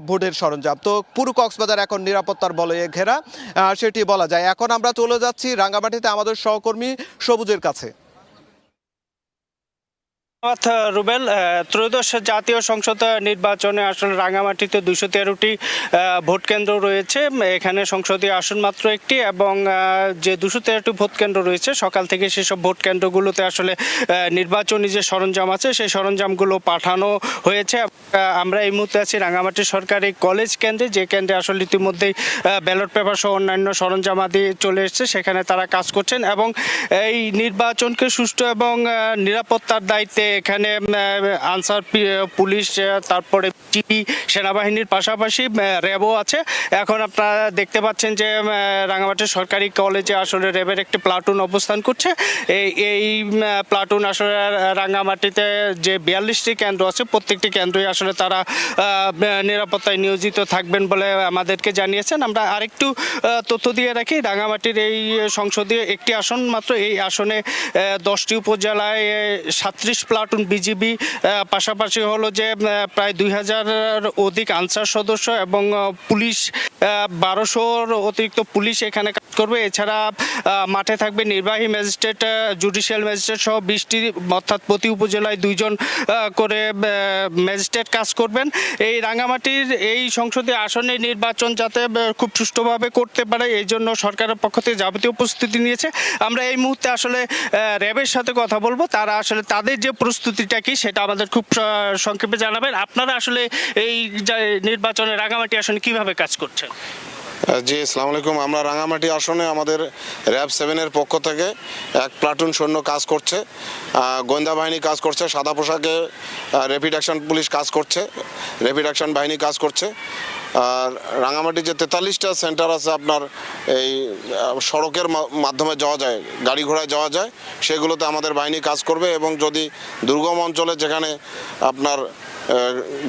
ভোটের সরঞ্জাম। তো পুরো কক্সবাজার এখন নিরাপত্তার বলয়ে ঘেরা সেটি বলা যায়। এখন আমরা চলে যাচ্ছি রাঙ্গামাটিতে আমাদের সহকর্মী সবুজের কাছে। রুবেল, ত্রয়োদশ জাতীয় সংসদ নির্বাচনে আসলে রাঙামাটিতে 213টি ভোট কেন্দ্র রয়েছে। এখানে সংসদীয় আসন মাত্র একটি এবং যে 213টি ভোট কেন্দ্র রয়েছে সকাল থেকে সেসব ভোট কেন্দ্রগুলোতে আসলে নির্বাচনী যে সরঞ্জাম আছে সেই সরঞ্জামগুলো পাঠানো হয়েছে। আমরা এই মুহূর্তে আছি রাঙামাটি সরকারি কলেজ কেন্দ্রে, যে কেন্দ্রে আসলে ইতিমধ্যেই ব্যালট পেপার সহ অন্যান্য সরঞ্জাম আদি চলে এসছে, সেখানে তারা কাজ করছেন এবং এই নির্বাচনকে সুষ্ঠু এবং নিরাপত্তার দায়িত্বে এখানে আনসার পুলিশ, তারপরে জিপি, সেনাবাহিনীর পাশাপাশি র্যাবও আছে। এখন আপনারা দেখতে পাচ্ছেন যে রাঙামাটি সরকারি কলেজে আসলে র্যাবের একটি প্লাটুন অবস্থান করছে। এই প্লাটুন আসলে রাঙামাটিতে যে 42টি কেন্দ্র আছে প্রত্যেকটি কেন্দ্রই আসলে তারা নিরাপত্তায় নিয়োজিত থাকবেন বলে আমাদেরকে জানিয়েছেন। আমরা আরেকটু তথ্য দিয়ে রাখি, রাঙামাটির এই সংসদীয় একটি আসন মাত্র, এই আসনে 10টি উপজেলায় 37 প্লাটুন বিজিবি, পাশাপাশি হলো যে প্রায় 2000-এর অধিক আনসার সদস্য এবং পুলিশ 1200-র অতিরিক্ত পুলিশ এখানে কাজ করবে। এছাড়া মাঠে থাকবে নির্বাহী ম্যাজিস্ট্রেট, জুডিশিয়াল ম্যাজিস্ট্রেট সহ 20টি, অর্থাৎ প্রতি উপজেলায় 2 জন করে ম্যাজিস্ট্রেট কাজ করবেন। এই রাঙামাটির এই সংসদীয় আসনে নির্বাচন যাতে খুব সুষ্ঠুভাবে করতে পারে এই জন্য সরকারের পক্ষ থেকে যাবতীয় প্রস্তুতি নিয়েছে। আমরা এই মুহূর্তে আসলে র্যাবের সাথে কথা বলবো, তারা আসলে তাদের যে প্রস্তুতিটা কি সেটা আমাদের খুব সংক্ষেপে জানাবেন। আপনারা আসলে এই নির্বাচনে রাঙামাটি আসনে কিভাবে কাজ করছেন? জি, আসসালামু আলাইকুম। আমরা রাঙামাটি আসনে আমাদের র্যাব 7-এর পক্ষ থেকে 1 প্লাটুন সৈন্য কাজ করছে, গোয়েন্দা বাহিনী কাজ করছে, সাদা পোশাকে র্যাপিড অ্যাকশন পুলিশ কাজ করছে, র্যাপিড অ্যাকশন বাহিনী কাজ করছে। আর রাঙামাটি যে 43টা সেন্টার আছে আপনার এই সড়কের মাধ্যমে যাওয়া যায়, গাড়ি ঘোড়ায় যাওয়া যায়, সেগুলোতে আমাদের বাহিনী কাজ করবে এবং যদি দুর্গম অঞ্চলে যেখানে আপনার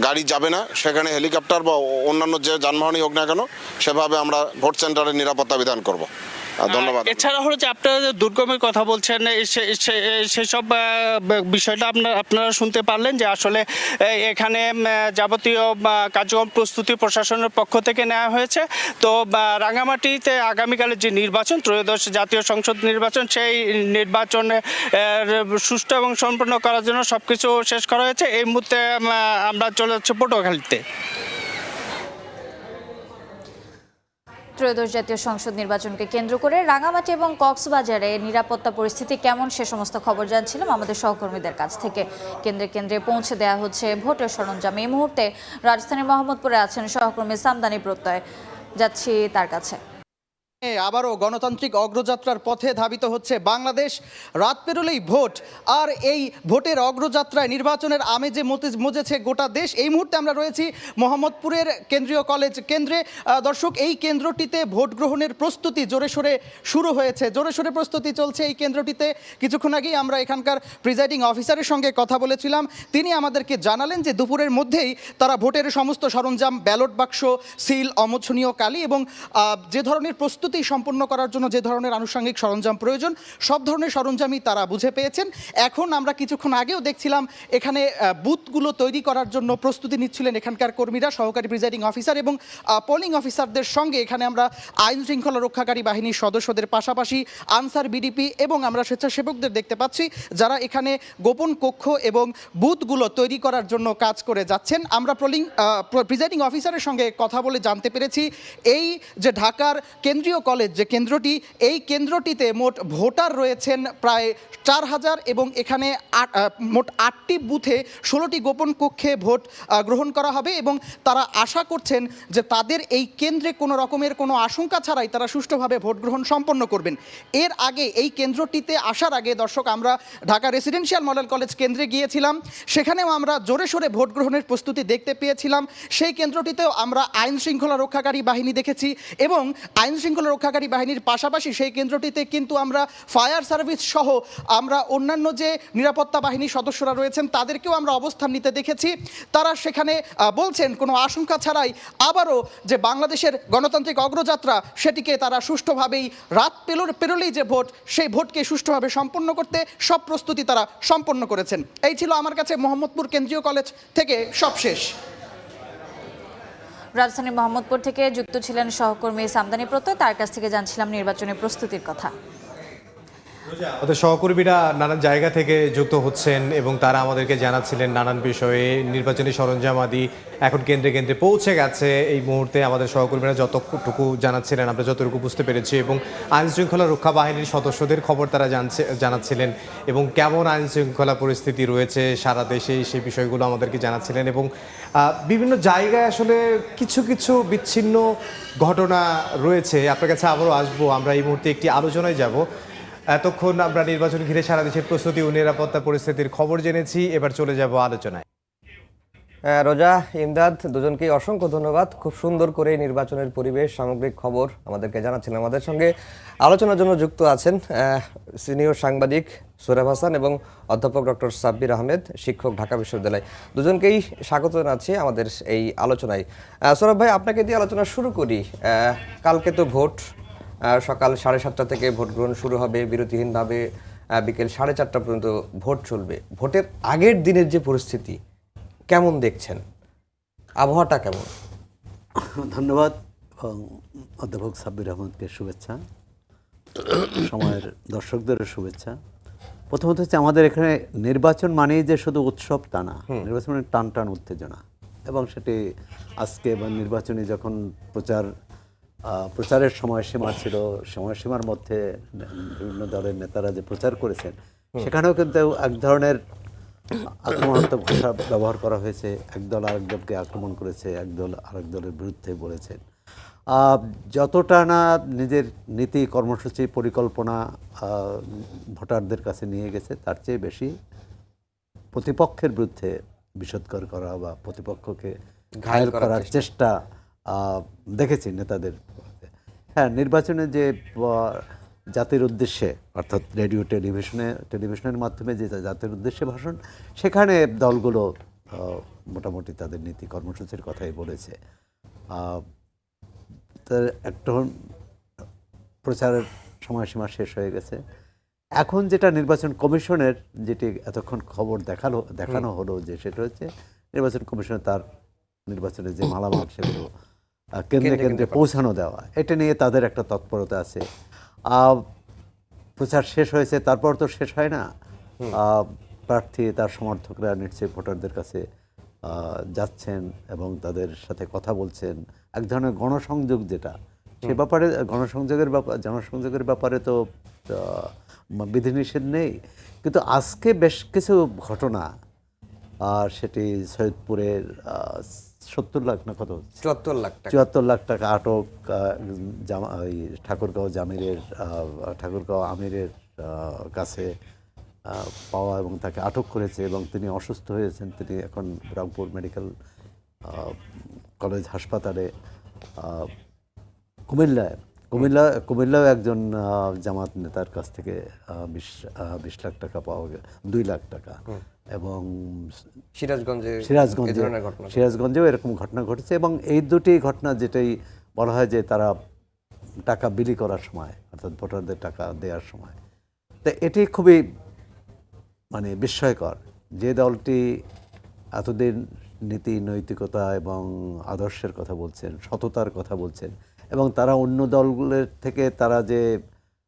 গাড়ি যাবে না সেখানে হেলিকপ্টার বা অন্যান্য যে যানবাহনই হোক না কেন সেভাবে আমরা ভোট সেন্টারের নিরাপত্তা বিধান করব। ধন্যবাদ। এছাড়া হলো যে আপনারা দুর্গমের কথা বলছেন, সেসব বিষয়টা আপনারা শুনতে পারলেন যে আসলে এখানে যাবতীয় কার্যক্রম প্রস্তুতি প্রশাসনের পক্ষ থেকে নেওয়া হয়েছে। তো রাঙামাটিতে আগামীকালের যে নির্বাচন, ত্রয়োদশ জাতীয় সংসদ নির্বাচন, সেই নির্বাচনে সুষ্ঠু এবং সম্পন্ন করার জন্য সবকিছু শেষ করা হয়েছে। এই মুহূর্তে আমরা চলে যাচ্ছি পটুয়াখালীতে। ত্রয়োদশ জাতীয় সংসদ নির্বাচনকে কেন্দ্র করে রাঙামাটি এবং কক্সবাজারে নিরাপত্তা পরিস্থিতি কেমন সে সমস্ত খবর জানছিলাম আমাদের সহকর্মীদের কাছ থেকে। কেন্দ্রে কেন্দ্রে পৌঁছে দেওয়া হচ্ছে ভোটের সরঞ্জাম। এই মুহূর্তে রাজধানীর মোহাম্মদপুরে আছেন সহকর্মী সামদানি প্রত্যয়, যাচ্ছি তার কাছে। আবারও গণতান্ত্রিক অগ্রযাত্রার পথে ধাবিত হচ্ছে বাংলাদেশ। রাত পেরোলেই ভোট, আর এই ভোটের অগ্রযাত্রায় নির্বাচনের আমেজে মজেছে গোটা দেশ। এই মুহূর্তে আমরা রয়েছি মোহাম্মদপুরের কেন্দ্রীয় কলেজ কেন্দ্রে। দর্শক, এই কেন্দ্রটিতে ভোট গ্রহণের প্রস্তুতি জোরে সোরে শুরু হয়েছে, জোরে সোরে প্রস্তুতি চলছে এই কেন্দ্রটিতে। কিছুক্ষণ আগেই আমরা এখানকার প্রিজাইডিং অফিসারের সঙ্গে কথা বলেছিলাম, তিনি আমাদেরকে জানালেন যে দুপুরের মধ্যেই তারা ভোটের সমস্ত সরঞ্জাম, ব্যালট বাক্স, সিল, অমোছনীয় কালি এবং যে ধরনের প্রস্তুতি সম্পন্ন করার জন্য যে ধরনের আনুষঙ্গিক সরঞ্জাম প্রয়োজন সব ধরনের সরঞ্জামই তারা বুঝে পেয়েছেন। এখন আমরা কিছুক্ষণ আগেও দেখছিলাম এখানে বুথগুলো তৈরি করার জন্য প্রস্তুতি নিচ্ছিলেন এখানকার কর্মীরা, সহকারী প্রিজাইডিং অফিসার এবং পোলিং অফিসারদের সঙ্গে এখানে আমরা আইন শৃঙ্খলা রক্ষাকারী বাহিনীর সদস্যদের পাশাপাশি আনসার, বিডিপি এবং আমরা স্বেচ্ছাসেবকদের দেখতে পাচ্ছি যারা এখানে গোপন কক্ষ এবং বুথগুলো তৈরি করার জন্য কাজ করে যাচ্ছেন। আমরা প্রিজাইডিং অফিসারের সঙ্গে কথা বলে জানতে পেরেছি এই যে ঢাকার কেন্দ্রীয় কলেজ যে কেন্দ্রটি, এই কেন্দ্রটিতে মোট ভোটার রয়েছেন প্রায় 4000 এবং এখানে মোট 8টি বুথে 16টি গোপন কক্ষে ভোট গ্রহণ করা হবে এবং তারা আশা করছেন যে তাদের এই কেন্দ্রে কোনো রকমের কোনো আশঙ্কা ছাড়াই তারা সুষ্ঠুভাবে ভোট গ্রহণ সম্পন্ন করবেন। এর আগে এই কেন্দ্রটিতে আসার আগে দর্শক আমরা ঢাকা রেসিডেন্সিয়াল মডেল কলেজ কেন্দ্রে গিয়েছিলাম, সেখানেও আমরা জোরে সোরে ভোট গ্রহণের প্রস্তুতি দেখতে পেয়েছিলাম। সেই কেন্দ্রটিতেও আমরা আইন শৃঙ্খলা রক্ষাকারী বাহিনী দেখেছি এবং আইন শৃঙ্খলা রক্ষাকারী বাহিনীর পাশাপাশি সেই কেন্দ্রটিতে কিন্তু আমরা ফায়ার সার্ভিস সহ আমরা অন্যান্য যে নিরাপত্তা বাহিনীর সদস্যরা রয়েছেন তাদেরকেও আমরা অবস্থান নিতে দেখেছি। তারা সেখানে বলছেন কোনো আশঙ্কা ছাড়াই আবারও যে বাংলাদেশের গণতান্ত্রিক অগ্রযাত্রা সেটিকে তারা সুষ্ঠুভাবেই রাত পেরোলেই যে ভোট, সেই ভোটকে সুষ্ঠুভাবে সম্পন্ন করতে সব প্রস্তুতি তারা সম্পন্ন করেছেন। এই ছিল আমার কাছে মোহাম্মদপুর কেন্দ্রীয় কলেজ থেকে সবশেষ। রাজধানী মোহাম্মদপুর থেকে যুক্ত ছিলেন সহকর্মী সামদানি প্রত্যয়, তার কাছ থেকে জানছিলাম নির্বাচনের প্রস্তুতির কথা। আমাদের সহকর্মীরা নানান জায়গা থেকে যুক্ত হচ্ছেন এবং তারা আমাদেরকে জানাচ্ছিলেন নানান বিষয়ে। নির্বাচনী সরঞ্জামাদি এখন কেন্দ্রে কেন্দ্রে পৌঁছে গেছে এই মুহূর্তে। আমাদের সহকর্মীরা যতটুকু জানাচ্ছিলেন আমরা যতটুকু বুঝতে পেরেছি, এবং আইন শৃঙ্খলা রক্ষা বাহিনীর সদস্যদের খবর তারা জানাচ্ছিলেন এবং কেমন আইন শৃঙ্খলা পরিস্থিতি রয়েছে সারা দেশে সেই বিষয়গুলো আমাদেরকে জানাচ্ছিলেন। এবং বিভিন্ন জায়গায় আসলে কিছু কিছু বিচ্ছিন্ন ঘটনা রয়েছে। আপনার কাছে আবারও আসবো, আমরা এই মুহূর্তে একটি আলোচনায় যাব। এতক্ষণ আমরা নির্বাচন ঘিরে সারা দেশের প্রস্তুতি ও নিরাপত্তা পরিস্থিতির খবর জেনেছি, এবার চলে যাব আলোচনায়। রোজা, ইমদাদ, দুজনকেই অসংখ্য ধন্যবাদ। খুব সুন্দর করে নির্বাচনের পরিবেশ, সামগ্রিক খবর আমাদেরকে জানাচ্ছিলেন। আমাদের সঙ্গে আলোচনার জন্য যুক্ত আছেন সিনিয়র সাংবাদিক সোহরাব হাসান এবং অধ্যাপক ডক্টর সাব্বির আহমেদ, শিক্ষক, ঢাকা বিশ্ববিদ্যালয়। দুজনকেই স্বাগত জানাচ্ছি আমাদের এই আলোচনায়। সোহরাব ভাই, আপনাকে দিয়ে আলোচনা শুরু করি। কালকে তো ভোট, সকাল 7:30 থেকে ভোট গ্রহণ শুরু হবে, বিরতিহীনভাবে বিকেল 4:30 পর্যন্ত ভোট চলবে। ভোটের আগের দিনের যে পরিস্থিতি কেমন দেখছেন, আবহাওয়াটা কেমন? ধন্যবাদ অধ্যাপক সাব্বির আহমদকে শুভেচ্ছা, সময়ের দর্শকদেরও শুভেচ্ছা। প্রথমত হচ্ছে আমাদের এখানে নির্বাচন মানেই যে শুধু উৎসব তা না, নির্বাচন মানে টান টান উত্তেজনা, এবং সেটি আজকে বা নির্বাচনী যখন প্রচারের সময়সীমা ছিল, সময়সীমার মধ্যে বিভিন্ন দলের নেতারা যে প্রচার করেছেন সেখানেও কিন্তু এক ধরনের আক্রমণাত্মক ভাষা ব্যবহার করা হয়েছে। একদল আরেক দলকে আক্রমণ করেছে, একদল আরেক দলের বিরুদ্ধে বলেছেন। যতটা না নিজের নীতি, কর্মসূচি, পরিকল্পনা ভোটারদের কাছে নিয়ে গেছে, তার চেয়ে বেশি প্রতিপক্ষের বিরুদ্ধে বিষোদ্গার করা বা প্রতিপক্ষকে ঘায়েল করার চেষ্টা দেখেছি নেতাদের। হ্যাঁ, নির্বাচনে যে জাতির উদ্দেশ্যে, অর্থাৎ রেডিও টেলিভিশনের মাধ্যমে যে জাতির উদ্দেশ্যে ভাষণ, সেখানে দলগুলো মোটামুটি তাদের নীতি কর্মসূচির কথাই বলেছে। তার একটা প্রচারের সময়সীমা শেষ হয়ে গেছে। এখন যেটা নির্বাচন কমিশনের, যেটি এতক্ষণ খবর দেখানো হলো, যে সেটা হচ্ছে নির্বাচন কমিশনের তার নির্বাচনের যে মালামাল সেগুলো কেন্দ্রে কেন্দ্রে পৌঁছানো দেওয়া, এটা নিয়ে তাদের একটা তৎপরতা আছে। প্রচার শেষ হয়েছে, তারপর তো শেষ হয় না। প্রার্থী, তার সমর্থকরা নিশ্চয়ই ভোটারদের কাছে যাচ্ছেন এবং তাদের সাথে কথা বলছেন। এক ধরনের গণসংযোগ, যেটা সে ব্যাপারে জনসংযোগের ব্যাপারে তো বিধিনিষেধ নেই, কিন্তু আজকে বেশ কিছু ঘটনা, সেটি সৈয়দপুরের 70 লাখ না কত, 74 লাখ টাকা আটক, ঠাকুরগাঁও আমিরের কাছে পাওয়া এবং তাকে আটক করেছে, এবং তিনি অসুস্থ হয়েছেন। তিনি এখন রংপুর মেডিকেল কলেজ হাসপাতালে। কুমিল্লাও একজন জামাত নেতার কাছ থেকে 20 লাখ টাকা পাওয়া গেল, 2 লাখ টাকা। এবং সিরাজগঞ্জেও এরকম ঘটনা ঘটেছে। এবং এই দুটি ঘটনা, যেটাই বলা হয় যে তারা টাকা বিলি করার সময়, অর্থাৎ ভোটারদের টাকা দেওয়ার সময়, তো এটি খুবই বিস্ময়কর। যে দলটি এতদিন নীতি, নৈতিকতা এবং আদর্শের কথা বলছেন, সততার কথা বলছেন, এবং তারা অন্য দলগুলোর থেকে তারা যে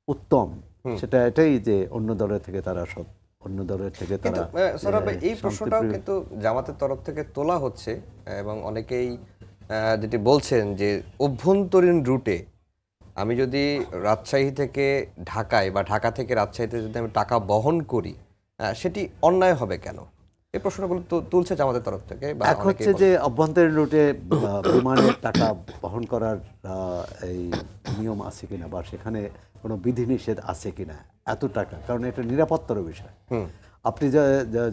উত্তম, সেটা এটাই যে অন্য দলের থেকে তারা এই প্রশ্নটাও কিন্তু জামাতের তরফ থেকে তোলা হচ্ছে, এবং অনেকেই যেটি বলছেন যে অভ্যন্তরীণ রুটে আমি যদি রাজশাহী থেকে ঢাকায় বা ঢাকা থেকে রাজশাহীতে যদি আমি টাকা বহন করি, সেটি অন্যায় হবে কেন? এই প্রশ্নগুলো তুলছে জামাতের তরফ থেকে। এক হচ্ছে যে অভ্যন্তরীণ রুটে বিমানের টাকা বহন করার এই নিয়ম আছে কিনা, বা সেখানে কোনো বিধিনিষেধ আছে কিনা এত টাকা, কারণ এটা নিরাপত্তার বিষয়। আপনি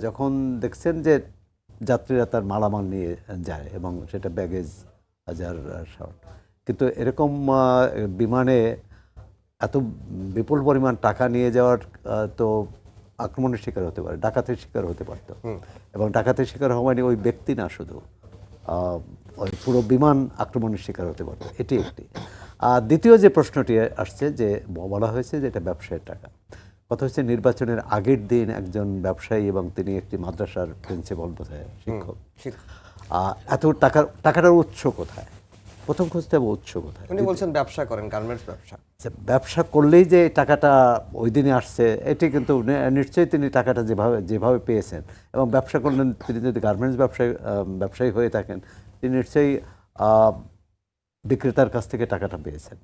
যখন দেখছেন যে যাত্রীরা তার মালামাল নিয়ে যায় এবং সেটা ব্যাগেজ হাজার, কিন্তু এরকম বিমানে এত বিপুল পরিমাণ টাকা নিয়ে যাওয়ার তো আক্রমণের শিকার হতে পারে, ডাকাতের শিকার হতে পারত। এবং ডাকাতের শিকার হওয়া মানে ওই ব্যক্তি না, শুধু ওই পুরো বিমান আক্রমণের শিকার হতে পারত। এটি একটি। দ্বিতীয় যে প্রশ্নটি আসছে, যে বলা হয়েছে যে এটা ব্যবসায়ের টাকা। কথা হচ্ছে নির্বাচনের আগের দিন একজন ব্যবসায়ী, এবং তিনি একটি মাদ্রাসার প্রিন্সিপাল, বোধহয় শিক্ষক, এত টাকাটার উৎস কোথায়? প্রথম খুঁজতে হবে উৎস কোথায়। উনি বলছেন ব্যবসা করেন, গার্মেন্টস ব্যবসা। ব্যবসা করলেই যে টাকাটা ওই দিনে আসছে এটি কিন্তু নিশ্চয়ই তিনি টাকাটা যেভাবে পেয়েছেন, এবং ব্যবসা করলেন তিনি যদি গার্মেন্টস ব্যবসায়ী হয়ে থাকেন তিনি নিশ্চয়ই বিক্রেতার কাছ থেকে টাকাটা পেয়েছেন,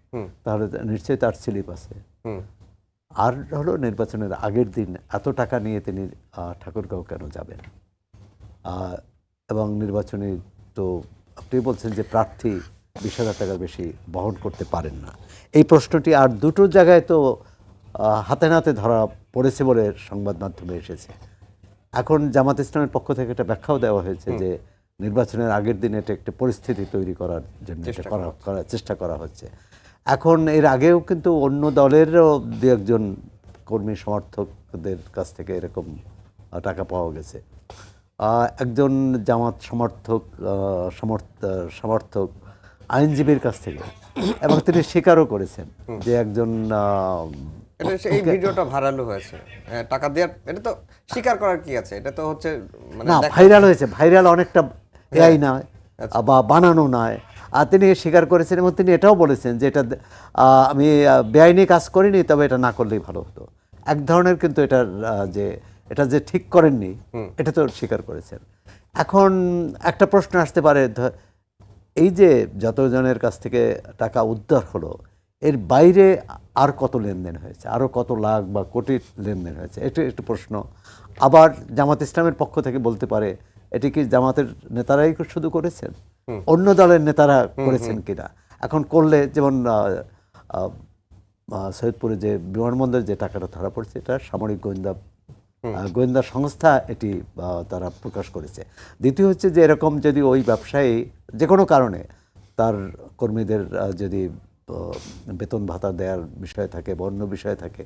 তাহলে নিশ্চয়ই তার স্লিপ আছে। আর হলো নির্বাচনের আগের দিন এত টাকা নিয়ে তিনি ঠাকুরগাঁও কেন যাবেন, এবং নির্বাচনী তো আপনি বলছেন যে প্রার্থী 20,000 টাকার বেশি বহন করতে পারেন না, এই প্রশ্নটি আর দুটো জায়গায় তো হাতে নাতে ধরা পড়েছে বলে সংবাদ মাধ্যমে এসেছে। এখন জামাত ইসলামের পক্ষ থেকে একটা ব্যাখ্যাও দেওয়া হয়েছে যে নির্বাচনের আগের দিন এটা একটা পরিস্থিতি তৈরি করার জন্য চেষ্টা করা হচ্ছে। এখন এর আগেও কিন্তু অন্য দলেরও দু একজন কর্মী সমর্থকদের কাছ থেকে এরকম টাকা পাওয়া গেছে। একজন জামাত সমর্থক আইনজীবীর কাছ থেকে, এবং তিনি স্বীকারও করেছেন যে একজন এই ভিডিওটা ভাইরাল হয়েছে, টাকা দেওয়ার, এটা তো স্বীকার করার কি আছে, এটা তো হচ্ছে না ভাইরাল হয়েছে, ভাইরাল অনেকটা এআই নয় বা বানানো নয়। আর তিনি স্বীকার করেছেন এবং তিনি এটাও বলেছেন যে এটা আমি বেআইনি কাজ করিনি, তবে এটা না করলেই ভালো হতো। এক ধরনের কিন্তু এটা যে ঠিক করেননি এটা তো স্বীকার করেছেন। এখন একটা প্রশ্ন আসতে পারে, এই যে যতজনের কাছ থেকে টাকা উদ্ধার হলো এর বাইরে আর কত লেনদেন হয়েছে, আরও কত লাখ বা কোটি লেনদেন হয়েছে, এটা একটু প্রশ্ন। আবার জামাত ইসলামের পক্ষ থেকে বলতে পারে এটি কি জামাতের নেতারাই শুধু করেছেন, অন্য দলের নেতারা করেছেন কিনা। এখন করলে যেমন সৈয়দপুরে যে বিমানবন্দরের যে টাকাটা ধরা পড়ছে এটা সামরিক গোয়েন্দা সংস্থা এটি তারা প্রকাশ করেছে। দ্বিতীয় হচ্ছে যে এরকম যদি ওই ব্যবসায়ী যে কোনো কারণে তার কর্মীদের যদি বেতন ভাতা দেওয়ার বিষয় থাকে বা অন্য বিষয় থাকে,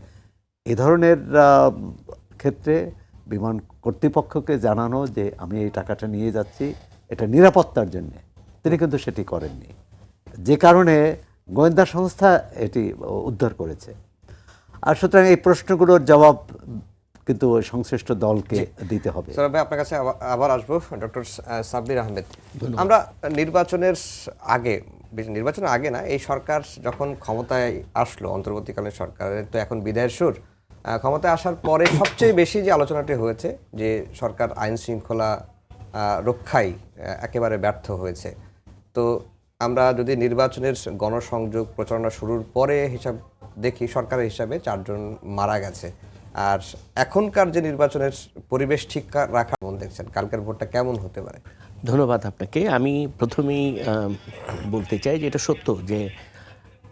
এ ধরনের ক্ষেত্রে বিমান কর্তৃপক্ষকে জানানো যে আমি এই টাকাটা নিয়ে যাচ্ছি এটা নিরাপত্তার জন্যে, তিনি কিন্তু সেটি করেননি, যে কারণে গোয়েন্দা সংস্থা এটি উদ্ধার করেছে। আর সুতরাং এই প্রশ্নগুলোর জবাব কিন্তু সংশ্লিষ্ট দলকে দিতে হবে। আপনার কাছে আবার আসবো ডক্টর সাব্বির আহমেদ। আমরা নির্বাচনের আগে না, এই সরকার যখন ক্ষমতায় আসলো, অন্তর্বর্তীকালীন সরকারের তো এখন বিদায়ের সুর, ক্ষমতায় আসার পরে সবচেয়ে বেশি যে আলোচনাটি হয়েছে যে সরকার আইন শৃঙ্খলা রক্ষায় একেবারে ব্যর্থ হয়েছে। তো আমরা যদি নির্বাচনের গণসংযোগ প্রচারণা শুরুর পরে হিসাব দেখি, সরকারের হিসাবে 4 জন মারা গেছে। আর এখনকার যে নির্বাচনের পরিবেশ ঠিক রাখা মন দেখছেন, কালকের ভোটটা কেমন হতে পারে? ধন্যবাদ আপনাকে। আমি প্রথমেই বলতে চাই যে এটা সত্য যে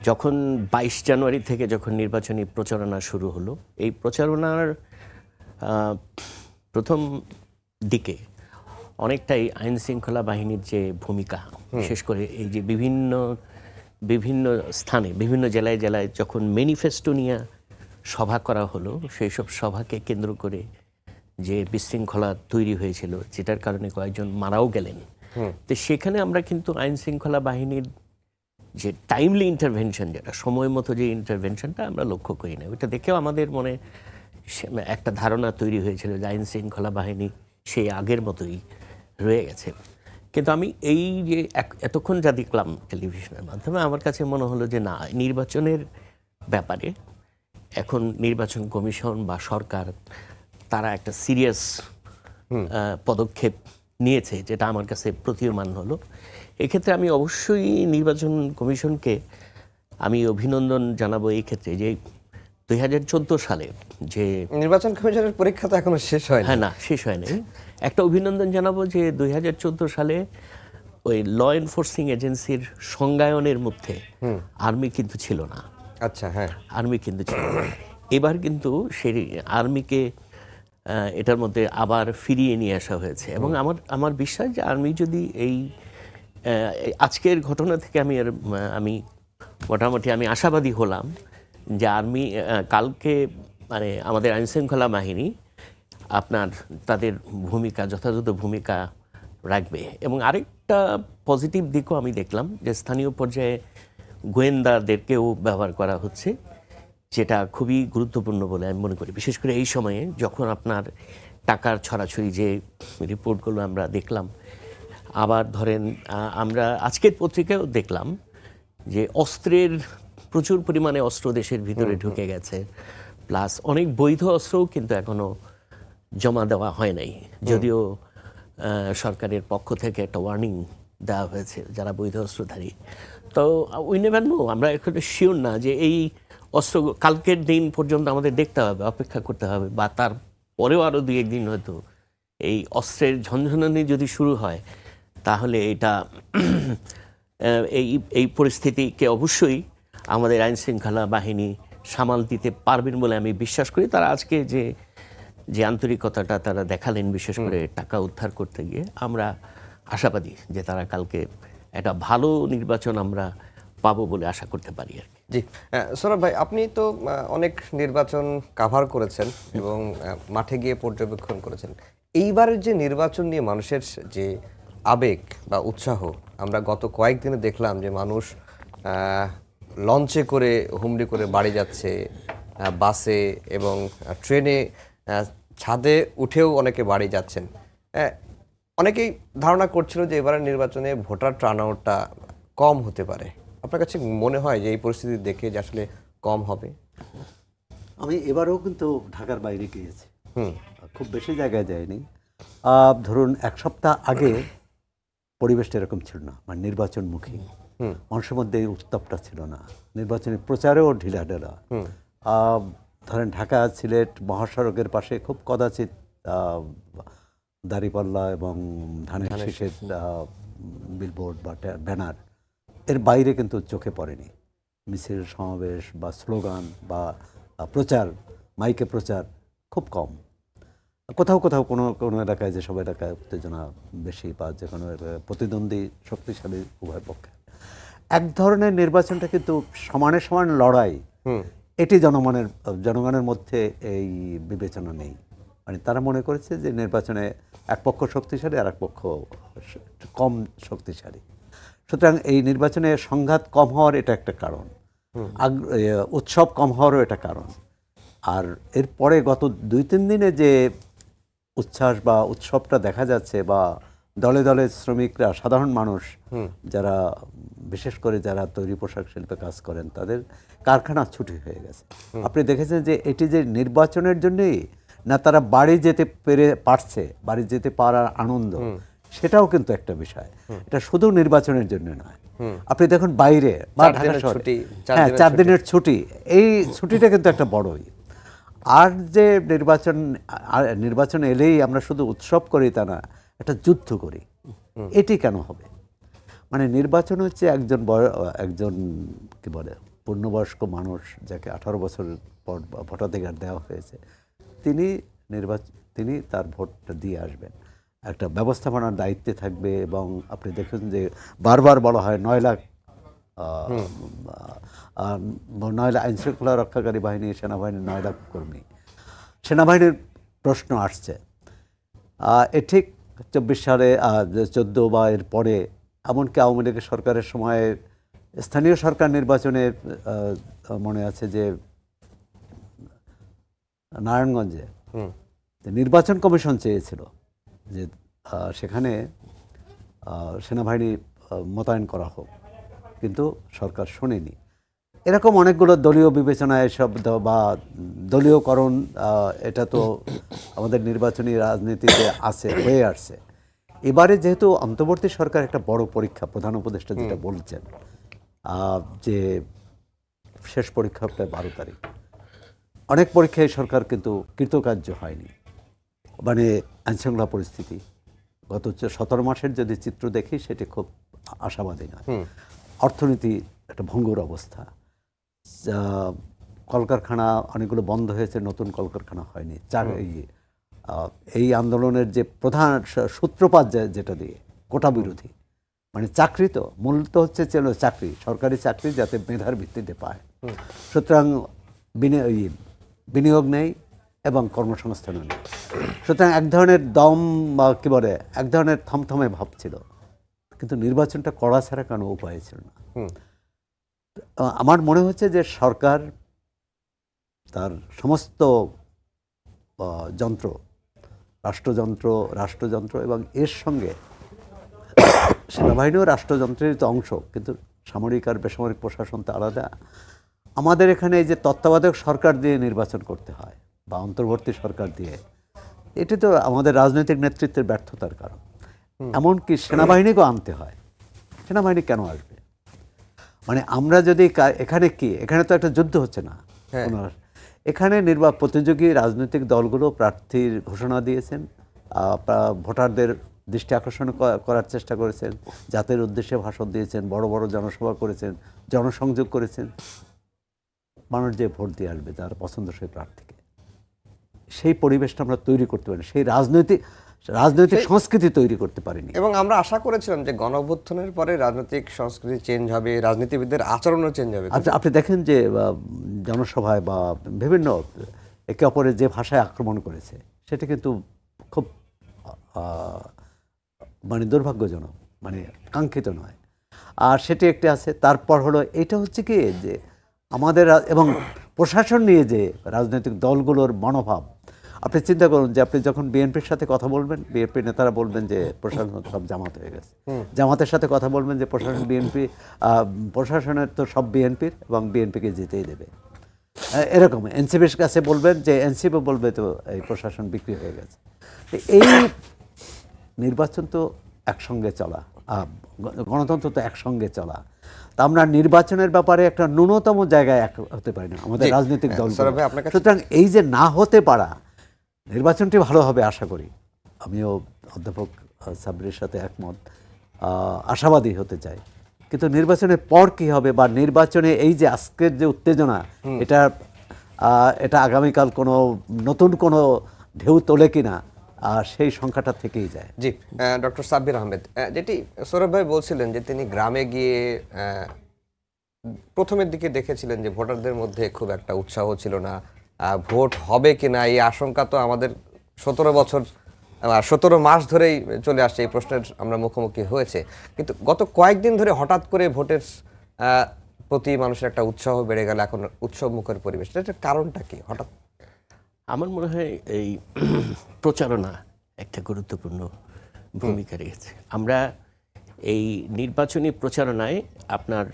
যখন 22 জানুয়ারি থেকে যখন নির্বাচনী প্রচারণা শুরু হলো, এই প্রচারণার প্রথম দিকে অনেকটাই আইন শৃঙ্খলা বাহিনীর যে ভূমিকা, বিশেষ করে এই যে বিভিন্ন স্থানে বিভিন্ন জেলায় যখন ম্যানিফেস্টো নিয়ে সভা করা হলো, সেই সব সভাকে কেন্দ্র করে যে বিশৃঙ্খলা তৈরি হয়েছিল, যেটার কারণে কয়েকজন মারাও গেলেন। তো সেখানে আমরা কিন্তু আইন শৃঙ্খলা বাহিনীর যে টাইমলি ইন্টারভেনশন, যেটা সময় মতো যে ইন্টারভেনশনটা আমরা লক্ষ্য করি না, ওইটা দেখেও আমাদের মনে একটা ধারণা তৈরি হয়েছিল যে আইন শৃঙ্খলা বাহিনী সেই আগের মতোই রয়ে গেছে। কিন্তু আমি এই যে এতক্ষণ যা দেখলাম টেলিভিশনের মাধ্যমে, আমার কাছে মনে হলো যে না, নির্বাচনের ব্যাপারে এখন নির্বাচন কমিশন বা সরকার তারা একটা সিরিয়াস পদক্ষেপ নিয়েছে, যেটা আমার কাছে প্রতীয়মান হলো। এক্ষেত্রে আমি অবশ্যই নির্বাচন কমিশনকে আমি অভিনন্দন জানাবো এই ক্ষেত্রে যে 2014 সালে যে নির্বাচন কমিশনের পরীক্ষা তো এখনো শেষ হয়নি। হ্যাঁ, না শেষ হয়নি। একটা অভিনন্দন জানাবো যে 2014 সালে ওই ল এনফোর্সিং এজেন্সির সংজ্ঞায়নের মধ্যে আর্মি কিন্তু ছিল না। আচ্ছা, হ্যাঁ, আর্মি কিন্তু ছিল। এবার কিন্তু সেই আর্মিকে এটার মধ্যে আবার ফিরিয়ে নিয়ে আসা হয়েছে, এবং আমার বিশ্বাস যে আর্মি যদি এই আজকের ঘটনা থেকে আমি মোটামুটি আশাবাদী হলাম যে আর্মি কালকে মানে আমাদের আইনশৃঙ্খলা বাহিনী তাদের যথাযথ ভূমিকা রাখবে। এবং আরেকটা পজিটিভ দিকও আমি দেখলাম যে স্থানীয় পর্যায়ে গোয়েন্দাদেরকেও ব্যবহার করা হচ্ছে, যেটা খুবই গুরুত্বপূর্ণ বলে আমি মনে করি। বিশেষ করে এই সময়ে যখন আপনার টাকার ছড়াছড়ি যে রিপোর্টগুলো আমরা দেখলাম, আবার ধরেন আমরা আজকের পত্রিকায়ও দেখলাম যে অস্ত্রের প্রচুর পরিমাণে অস্ত্র দেশের ভিতরে ঢুকে গেছে, প্লাস অনেক বৈধ অস্ত্রও কিন্তু এখনো জমা দেওয়া হয় নাই, যদিও সরকারের পক্ষ থেকে একটা ওয়ার্নিং দেওয়া হয়েছে যারা বৈধ অস্ত্রধারী। তো উই নেভার নো, আমরা এখন শিওর না যে এই অস্ত্র কালকের দিন পর্যন্ত আমাদের দেখতে হবে, অপেক্ষা করতে হবে, বা তার পরেও আরও 2-1 দিন হয়তো এই অস্ত্রের ঝনঝনানি যদি শুরু হয় তাহলে এটা এই পরিস্থিতিকে অবশ্যই আমাদের আইনশৃঙ্খলা বাহিনী সামাল দিতে পারবেন বলে আমি বিশ্বাস করি। তারা আজকে যে আন্তরিকতাটা তারা দেখালেন, বিশেষ করে টাকা উদ্ধার করতে গিয়ে, আমরা আশাবাদী যে তারা কালকে একটা ভালো নির্বাচন আমরা পাবো বলে আশা করতে পারি আর কি। জি, সৌরভ ভাই, আপনি তো অনেক নির্বাচন কাভার করেছেন এবং মাঠে গিয়ে পর্যবেক্ষণ করেছেন। এইবারের যে নির্বাচন নিয়ে মানুষের যে আবেগ বা উৎসাহ, আমরা গত কয়েকদিনে দেখলাম যে মানুষ লঞ্চে করে হুমড়ি করে বাড়ি যাচ্ছে, বাসে এবং ট্রেনে, ছাদে উঠেও অনেকে বাড়ি যাচ্ছেন। অনেকেই ধারণা করছিল যে এবারের নির্বাচনে ভোটার টার্নআউটটা কম হতে পারে। আপনার কাছে মনে হয় যে এই পরিস্থিতি দেখে যে আসলে কম হবে? আমি এবারেও কিন্তু ঢাকার বাইরে গিয়েছি, খুব বেশি জায়গায় যাইনি। ধরুন 1 সপ্তাহ আগে পরিবেশটা এরকম ছিল না, মানে নির্বাচনমুখী, মানুষের মধ্যে এই উত্তাপটা ছিল না, নির্বাচনী প্রচারেও ঢিলাঢালা। ধরেন ঢাকা সিলেট মহাসড়কের পাশে খুব কদাচিৎ দাঁড়িপাল্লা এবং ধানের শীষের বিলবোর্ড বা ব্যানার, এর বাইরে কিন্তু চোখে পড়েনি মিছিল, সমাবেশ বা স্লোগান বা প্রচার, মাইকে প্রচার খুব কম। কোথাও কোথাও কোনো কোনো এলাকায়, যেসব এলাকায় উত্তেজনা বেশি বা যে কোনো প্রতিদ্বন্দ্বী শক্তিশালী উভয় পক্ষে, এক ধরনের নির্বাচনটা কিন্তু সমানে সমান লড়াই, এটি জনগণের মধ্যে এই বিবেচনা নেই। মানে তারা মনে করেছে যে নির্বাচনে এক পক্ষ শক্তিশালী আর এক পক্ষ কম শক্তিশালী, সুতরাং এই নির্বাচনে সংঘাত কম হওয়ার এটা একটা কারণ, উৎসব কম হওয়ারও এটা কারণ। আর এরপরে গত 2-3 দিনে যে উচ্ছ্বাস বা উৎসবটা দেখা যাচ্ছে, বা দলে দলে শ্রমিকরা, সাধারণ মানুষ যারা, বিশেষ করে যারা তৈরি পোশাক শিল্পে কাজ করেন, তাদের কারখানা ছুটি হয়ে গেছে। আপনি দেখেছেন যে এটি যে নির্বাচনের জন্যই না তারা বাড়ি যেতে পারছে, বাড়ি যেতে পারার আনন্দ, সেটাও কিন্তু একটা বিষয়। এটা শুধু নির্বাচনের জন্য নয়। আপনি দেখুন বাইরে বা ঢাকা শহরে 4 দিনের ছুটি, এই ছুটিটা কিন্তু একটা বড়ই। আর যে নির্বাচন এলেই আমরা শুধু উৎসব করি তা না, একটা যুদ্ধ করি, এটি কেন হবে? মানে নির্বাচন হচ্ছে একজন কি বলে পূর্ণবয়স্ক মানুষ, যাকে 18 বছর পর ভোটাধিকার দেওয়া হয়েছে, তিনি তার ভোটটা দিয়ে আসবেন, একটা ব্যবস্থাপনার দায়িত্বে থাকবে। এবং আপনি দেখেছেন যে বারবার বলা হয় 9 লাখ আইনশৃঙ্খলা রক্ষাকারী বাহিনী, সেনাবাহিনীর 9 লাখ কর্মী, সেনাবাহিনীর প্রশ্ন আসছে। এ ঠিক 24 সালে 14 বা এর পরে, এমনকি আওয়ামী লীগের সরকারের সময় স্থানীয় সরকার নির্বাচনে মনে আছে যে নারায়ণগঞ্জে নির্বাচন কমিশন চেয়েছিল যে সেখানে সেনাবাহিনী মোতায়েন করা হোক, কিন্তু সরকার শোনেনি। এরকম অনেকগুলো দলীয় বিবেচনা, এসব বা দলীয়করণ, এটা তো আমাদের নির্বাচনী রাজনীতিতে হয়ে আসছে। এবারে যেহেতু অন্তর্বর্তী সরকার একটা বড় পরীক্ষা, প্রধান উপদেষ্টা যেটা বলছেন যে শেষ পরীক্ষাটা 12 তারিখ, অনেক পরীক্ষায় সরকার কিন্তু কৃতকার্য হয়নি। মানে আইনশৃঙ্খলা পরিস্থিতি গত 17 মাসের যদি চিত্র দেখি, সেটি খুব আশাবাদী নয়। অর্থনীতি একটা ভঙ্গুর অবস্থা, কলকারখানা অনেকগুলো বন্ধ হয়েছে, নতুন কলকারখানা হয়নি। এই আন্দোলনের যে প্রধান সূত্রপাত যেটা দিয়ে কোটা বিরোধী, মানে চাকরি, তো মূলত হচ্ছে চাকরি, সরকারি চাকরি যাতে মেধার ভিত্তিতে পায়। সুতরাং বিনিয়োগ নেই এবং কর্মসংস্থানও নেই। সুতরাং এক ধরনের দম বা কী বলে, এক ধরনের থমথমে ভাব ছিল, কিন্তু নির্বাচনটা করা ছাড়া কোনো উপায় ছিল না। আমার মনে হচ্ছে যে সরকার তার সমস্ত যন্ত্র, রাষ্ট্রযন্ত্র এবং এর সঙ্গে সেনাবাহিনীও রাষ্ট্রযন্ত্রের তো অংশ, কিন্তু সামরিক আর বেসামরিক প্রশাসন তো আলাদা। আমাদের এখানে এই যে তত্ত্বাবধায়ক সরকার দিয়ে নির্বাচন করতে হয় বা অন্তর্বর্তী সরকার দিয়ে, এটি তো আমাদের রাজনৈতিক নেতৃত্বের ব্যর্থতার কারণ। এমনকি সেনাবাহিনীকেও আনতে হয়। সেনাবাহিনী কেন আসবে? মানে আমরা যদি এখানে কি, এখানে তো একটা যুদ্ধ হচ্ছে না, এখানে প্রতিযোগী রাজনৈতিক দলগুলো প্রার্থীর ঘোষণা দিয়েছেন, ভোটারদের দৃষ্টি আকর্ষণ করার চেষ্টা করেছেন, জাতির উদ্দেশ্যে ভাষণ দিয়েছেন, বড় বড় জনসভা করেছেন, জনসংযোগ করেছেন। মানুষ যে ভোট দিয়ে আসবে তার পছন্দসই প্রার্থীকে, সেই পরিবেশটা আমরা তৈরি করতে পারি, সেই রাজনৈতিক সংস্কৃতি তৈরি করতে পারিনি। এবং আমরা আশা করেছিলাম যে গণঅভ্যুত্থানের পরে রাজনৈতিক সংস্কৃতি চেঞ্জ হবে, রাজনীতিবিদদের আচরণও চেঞ্জ হবে। আপনি দেখেন যে জনসভায় বা বিভিন্ন একে অপরের যে ভাষায় আক্রমণ করেছে, সেটা কিন্তু খুব মানে দুর্ভাগ্যজনক, মানে কাঙ্ক্ষিত নয়। আর সেটি একটি আছে। তারপর হলো এটা হচ্ছে কি যে আমাদের এবং প্রশাসন নিয়ে যে রাজনৈতিক দলগুলোর মনোভাব, আপনি চিন্তা করুন যে আপনি যখন বিএনপির সাথে কথা বলবেন, বিএনপি নেতারা বলবেন যে প্রশাসন সব জামাত হয়ে গেছে, জামাতের সাথে কথা বলবেন যে প্রশাসনের তো সব বিএনপির এবং বিএনপিকে জিতেই দেবে, এরকম। এনসিপির কাছে বলবেন যে এনসিপি বলবে তো এই প্রশাসন বিক্রি হয়ে গেছে। এই নির্বাচন তো একসঙ্গে চলা, গণতন্ত্র তো একসঙ্গে চলা। তা আমরা নির্বাচনের ব্যাপারে একটা ন্যূনতম জায়গায় এক হতে পারি না আমাদের রাজনৈতিক দল। সুতরাং এই যে না হতে পারা, নির্বাচনটি ভালো হবে আশা করি। আমিও অধ্যাপক সাব্বিরের সাথে একমত, আশাবাদী হতে চাই। কিন্তু নির্বাচনের পর কি হবে, বা নির্বাচনে এই যে আজকের যে উত্তেজনা, এটা আগামীকাল কোনো নতুন কোনো ঢেউ তোলে কিনা, সেই সংখ্যাটা থেকেই যায়। জি, ডক্টর সাব্বির আহমেদ, যেটি সৌরভ ভাই বলছিলেন যে তিনি গ্রামে গিয়ে প্রথমের দিকে দেখেছিলেন যে ভোটারদের মধ্যে খুব একটা উৎসাহ ছিল না, ভোট হবে কিনা এই আশঙ্কা তো আমাদের 17 মাস ধরেই চলে আসছে, এই প্রশ্নের আমরা মুখোমুখি হয়েছে। কিন্তু গত কয়েকদিন ধরে হঠাৎ করে ভোটের প্রতি মানুষের একটা উৎসাহ বেড়ে গেল, এখন উৎসব মুখের পরিবেশ, এটার কারণটা কি? হঠাৎ আমার মনে হয় এই প্রচারণা একটা গুরুত্বপূর্ণ ভূমিকা রেখেছে। আমরা এই নির্বাচনী প্রচারণায় আপনার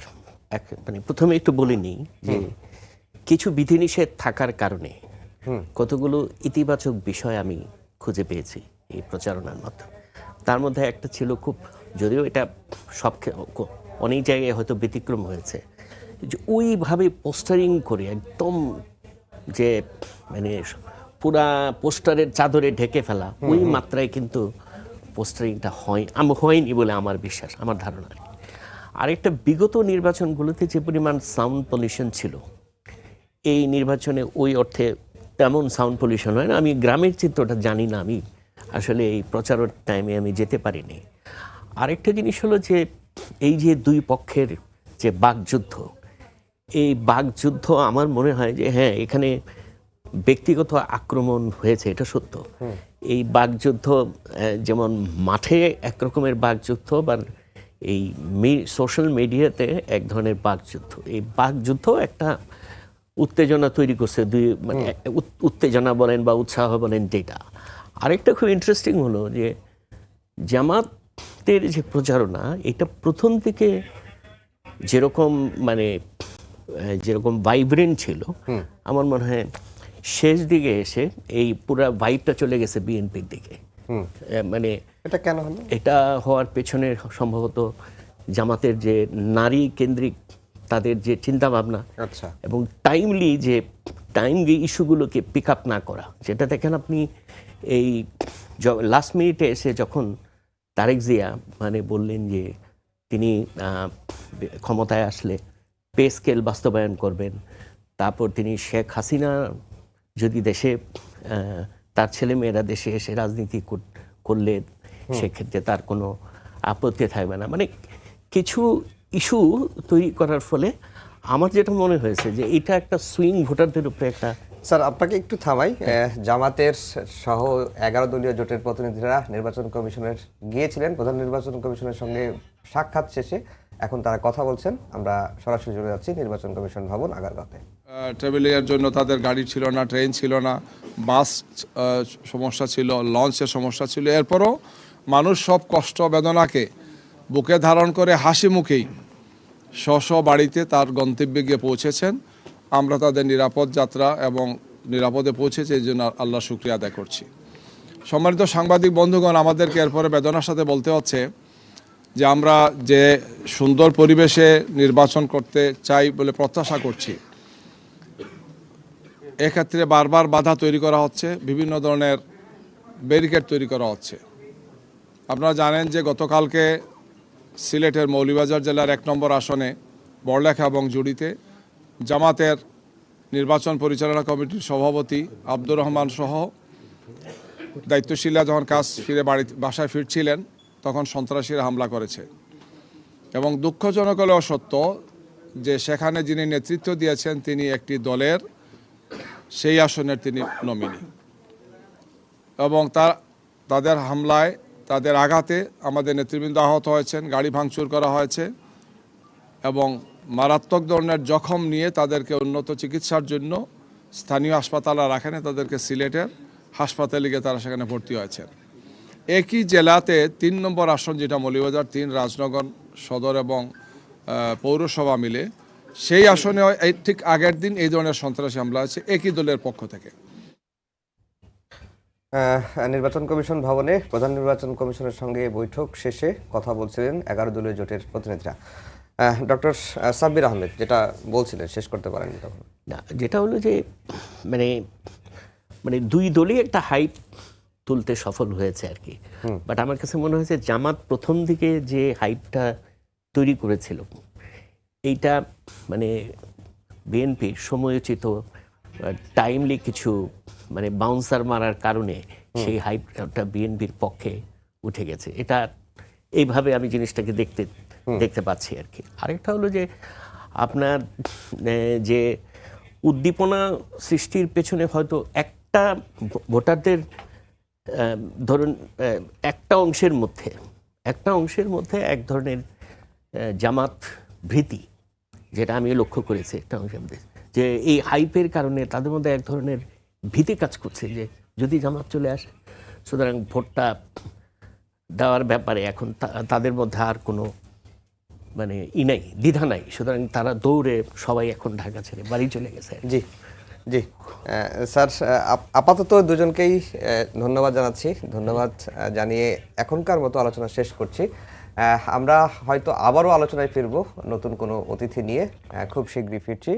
মানে প্রথমে একটু বলে নিই যে কিছু বিধিনিষেধ থাকার কারণে কতগুলো ইতিবাচক বিষয় আমি খুঁজে পেয়েছি এই প্রচারণার মাধ্যমে। তার মধ্যে একটা ছিল খুব, যদিও এটা সব অনেক জায়গায় হয়তো ব্যতিক্রম হয়েছে, যে ওইভাবে পোস্টারিং করে একদম যে মানে পুরা পোস্টারের চাদরে ঢেকে ফেলা, ওই মাত্রায় কিন্তু পোস্টারিংটা হয়নি বলে আমার বিশ্বাস, আমার ধারণা। আরেকটা, বিগত নির্বাচনগুলোতে যে পরিমাণ সাউন্ড পলিউশন ছিল, এই নির্বাচনে ওই অর্থে তেমন সাউন্ড পলিউশন হয় না। আমি গ্রামের চিত্রটা জানি না, আমি আসলে এই প্রচারের টাইমে আমি যেতে পারিনি। আরেকটা জিনিস হলো যে এই যে দুই পক্ষের যে বাকযুদ্ধ, এই বাকযুদ্ধ আমার মনে হয় যে হ্যাঁ, এখানে ব্যক্তিগত আক্রমণ হয়েছে, এটা সত্য। এই বাকযুদ্ধ যেমন মাঠে একরকমের বাকযুদ্ধ, বা এই সোশ্যাল মিডিয়াতে এক ধরনের বাকযুদ্ধ। এই বাকযুদ্ধ একটা উত্তেজনা তৈরি করছে, মানে উত্তেজনা বলেন বা উৎসাহ বলেন, যেটা। আরেকটা খুব ইন্টারেস্টিং হলো যে জামাতের যে প্রচারণা, এটা প্রথম থেকে যেরকম মানে যেরকম ভাইব্রেন্ট ছিল, আমার মনে হয় শেষ দিকে এসে এই পুরো ভাইবটা চলে গেছে বিএনপির দিকে। মানে এটা কেন হলো? এটা হওয়ার পেছনে সম্ভবত জামাতের যে নারী কেন্দ্রিক তাদের যে চিন্তা ভাবনা, এবং টাইমলি ইস্যুগুলোকে পিক আপ না করা, যেটা দেখেন আপনি এই লাস্ট মিনিটে এসে যখন তারেক জিয়া মানে বললেন যে তিনি ক্ষমতায় আসলে পে স্কেল বাস্তবায়ন করবেন, তারপর তিনি শেখ হাসিনা যদি দেশে তার ছেলেমেয়েরা দেশে এসে রাজনীতি করলে সেক্ষেত্রে তার কোনো আপত্তি থাকবে না, মানে কিছু ইস্যু তৈরি করার ফলে আমার যেটা মনে হয়েছে যে এটা একটা সুইং ভোটারদের উপরে একটা। স্যার, আপনাকে একটু থামাই। জামাতের সহ 11 দলীয় জোটের প্রতিনিধিরা নির্বাচন কমিশনের গিয়েছিলেন, প্রধান নির্বাচন কমিশনের সঙ্গে সাক্ষাৎ শেষে এখন তারা কথা বলছেন। আমরা সরাসরি চলে যাচ্ছি নির্বাচন কমিশন ভবন আগারগাঁওতে। ট্রাভেলিংয়ের জন্য তাদের গাড়ি ছিল না, ট্রেন ছিল না, বাস সমস্যা ছিল, লঞ্চের সমস্যা ছিল। এরপরও মানুষ সব কষ্ট বেদনাকে বুকে ধারণ করে হাসি মুখেই স্ব বাড়িতে তার গন্তব্যে গিয়ে পৌঁছেছেন। আমরা তাদের নিরাপদ যাত্রা এবং নিরাপদে পৌঁছেছে এই জন্য আল্লাহ শুকরিয়া আদায় করছি। সম্মানিত সাংবাদিক বন্ধুগণ, আমাদেরকে এরপরে বেদনার সাথে বলতে হচ্ছে যে আমরা যে সুন্দর পরিবেশে নির্বাচন করতে চাই বলে প্রত্যাশা করছি, এক্ষেত্রে বারবার বাধা তৈরি করা হচ্ছে, বিভিন্ন ধরনের ব্যারিকেড তৈরি করা হচ্ছে। আপনারা জানেন যে গতকালকে সিলেটের মৌলভীবাজার জেলার 1 নম্বর আসনে বড়লেখা এবং জুড়িতে জামাতের নির্বাচন পরিচালনা কমিটির সভাপতি আব্দুর রহমান সহ দায়িত্বশীলরা যখন কাজ ফিরে বাসায় ফিরছিলেন তখন সন্ত্রাসীরা হামলা করেছে। এবং দুঃখজনক হলেও সত্য যে সেখানে যিনি নেতৃত্ব দিয়েছেন তিনি একটি দলের সেই আসনের তিনি নমিনি, এবং তাদের হামলায় তাদের আঘাতে আমাদের নেতৃবৃন্দ আহত হয়েছেন, গাড়ি ভাঙচুর করা হয়েছে এবং মারাত্মক ধরনের জখম নিয়ে তাদেরকে উন্নত চিকিৎসার জন্য স্থানীয় হাসপাতালে রাখেন, তাদেরকে সিলেটের হাসপাতালে গিয়ে তারা সেখানে ভর্তি হয়েছেন। একই জেলাতে 3 নম্বর আসন যেটা মৌলভীবাজার 3 রাজনগর সদর এবং পৌরসভা মিলে, সেই আসনে ঠিক আগের দিন এই ধরনের সন্ত্রাসী হামলা হয়েছে একই দলের পক্ষ থেকে। নির্বাচন কমিশন ভবনে প্রধান নির্বাচন কমিশনের সঙ্গে বৈঠক শেষে কথা বলছিলেন 11 দলীয় জোটের প্রতিনিধিরা। ডক্টর সাব্বির আহমেদ যেটা বলছিলেন শেষ করতে পারেননি তখন। না, যেটা হলো যে মানে দুই দলই একটা হাইপ তুলতে সফল হয়েছে আর কি। বাট আমার কাছে মনে হয়েছে জামাত প্রথম দিকে যে হাইপটা তৈরি করেছিল, এইটা মানে বিএনপির সময়োচিত টাইমলি কিছু মানে বাউন্সার মারার কারণে সেই হাইপটা বিএনপির পক্ষে উঠে গেছে। এটা এইভাবে আমি জিনিসটাকে দেখতে পাচ্ছি আর কি। আরেকটা হলো যে আপনার যে উদ্দীপনা সৃষ্টির পেছনে হয়তো একটা ভোটারদের ধরুন একটা অংশের মধ্যে এক ধরনের জামাত ভীতি, যেটা আমি লক্ষ্য করেছি একটা অংশের মধ্যে, যে এই হাইপের কারণে তাদের মধ্যে এক ধরনের ভীতি কাজ করছে যে যদি জামাত চলে আসে সুতরাং ভোটটা দেওয়ার ব্যাপারে এখন তাদের মধ্যে আর কোনো মানে নাই, দ্বিধা নাই, সুতরাং তারা দৌড়ে সবাই এখন ঢাকা ছেড়ে বাড়ি চলে গেছে। জি জি স্যার, আপাতত দুজনকেই ধন্যবাদ জানাচ্ছি। ধন্যবাদ জানিয়ে এখনকার মতো আলোচনা শেষ করছি। আমরা হয়তো আবারও আলোচনায় ফিরবো নতুন কোনো অতিথি নিয়ে, খুব শীঘ্রই ফিরছি।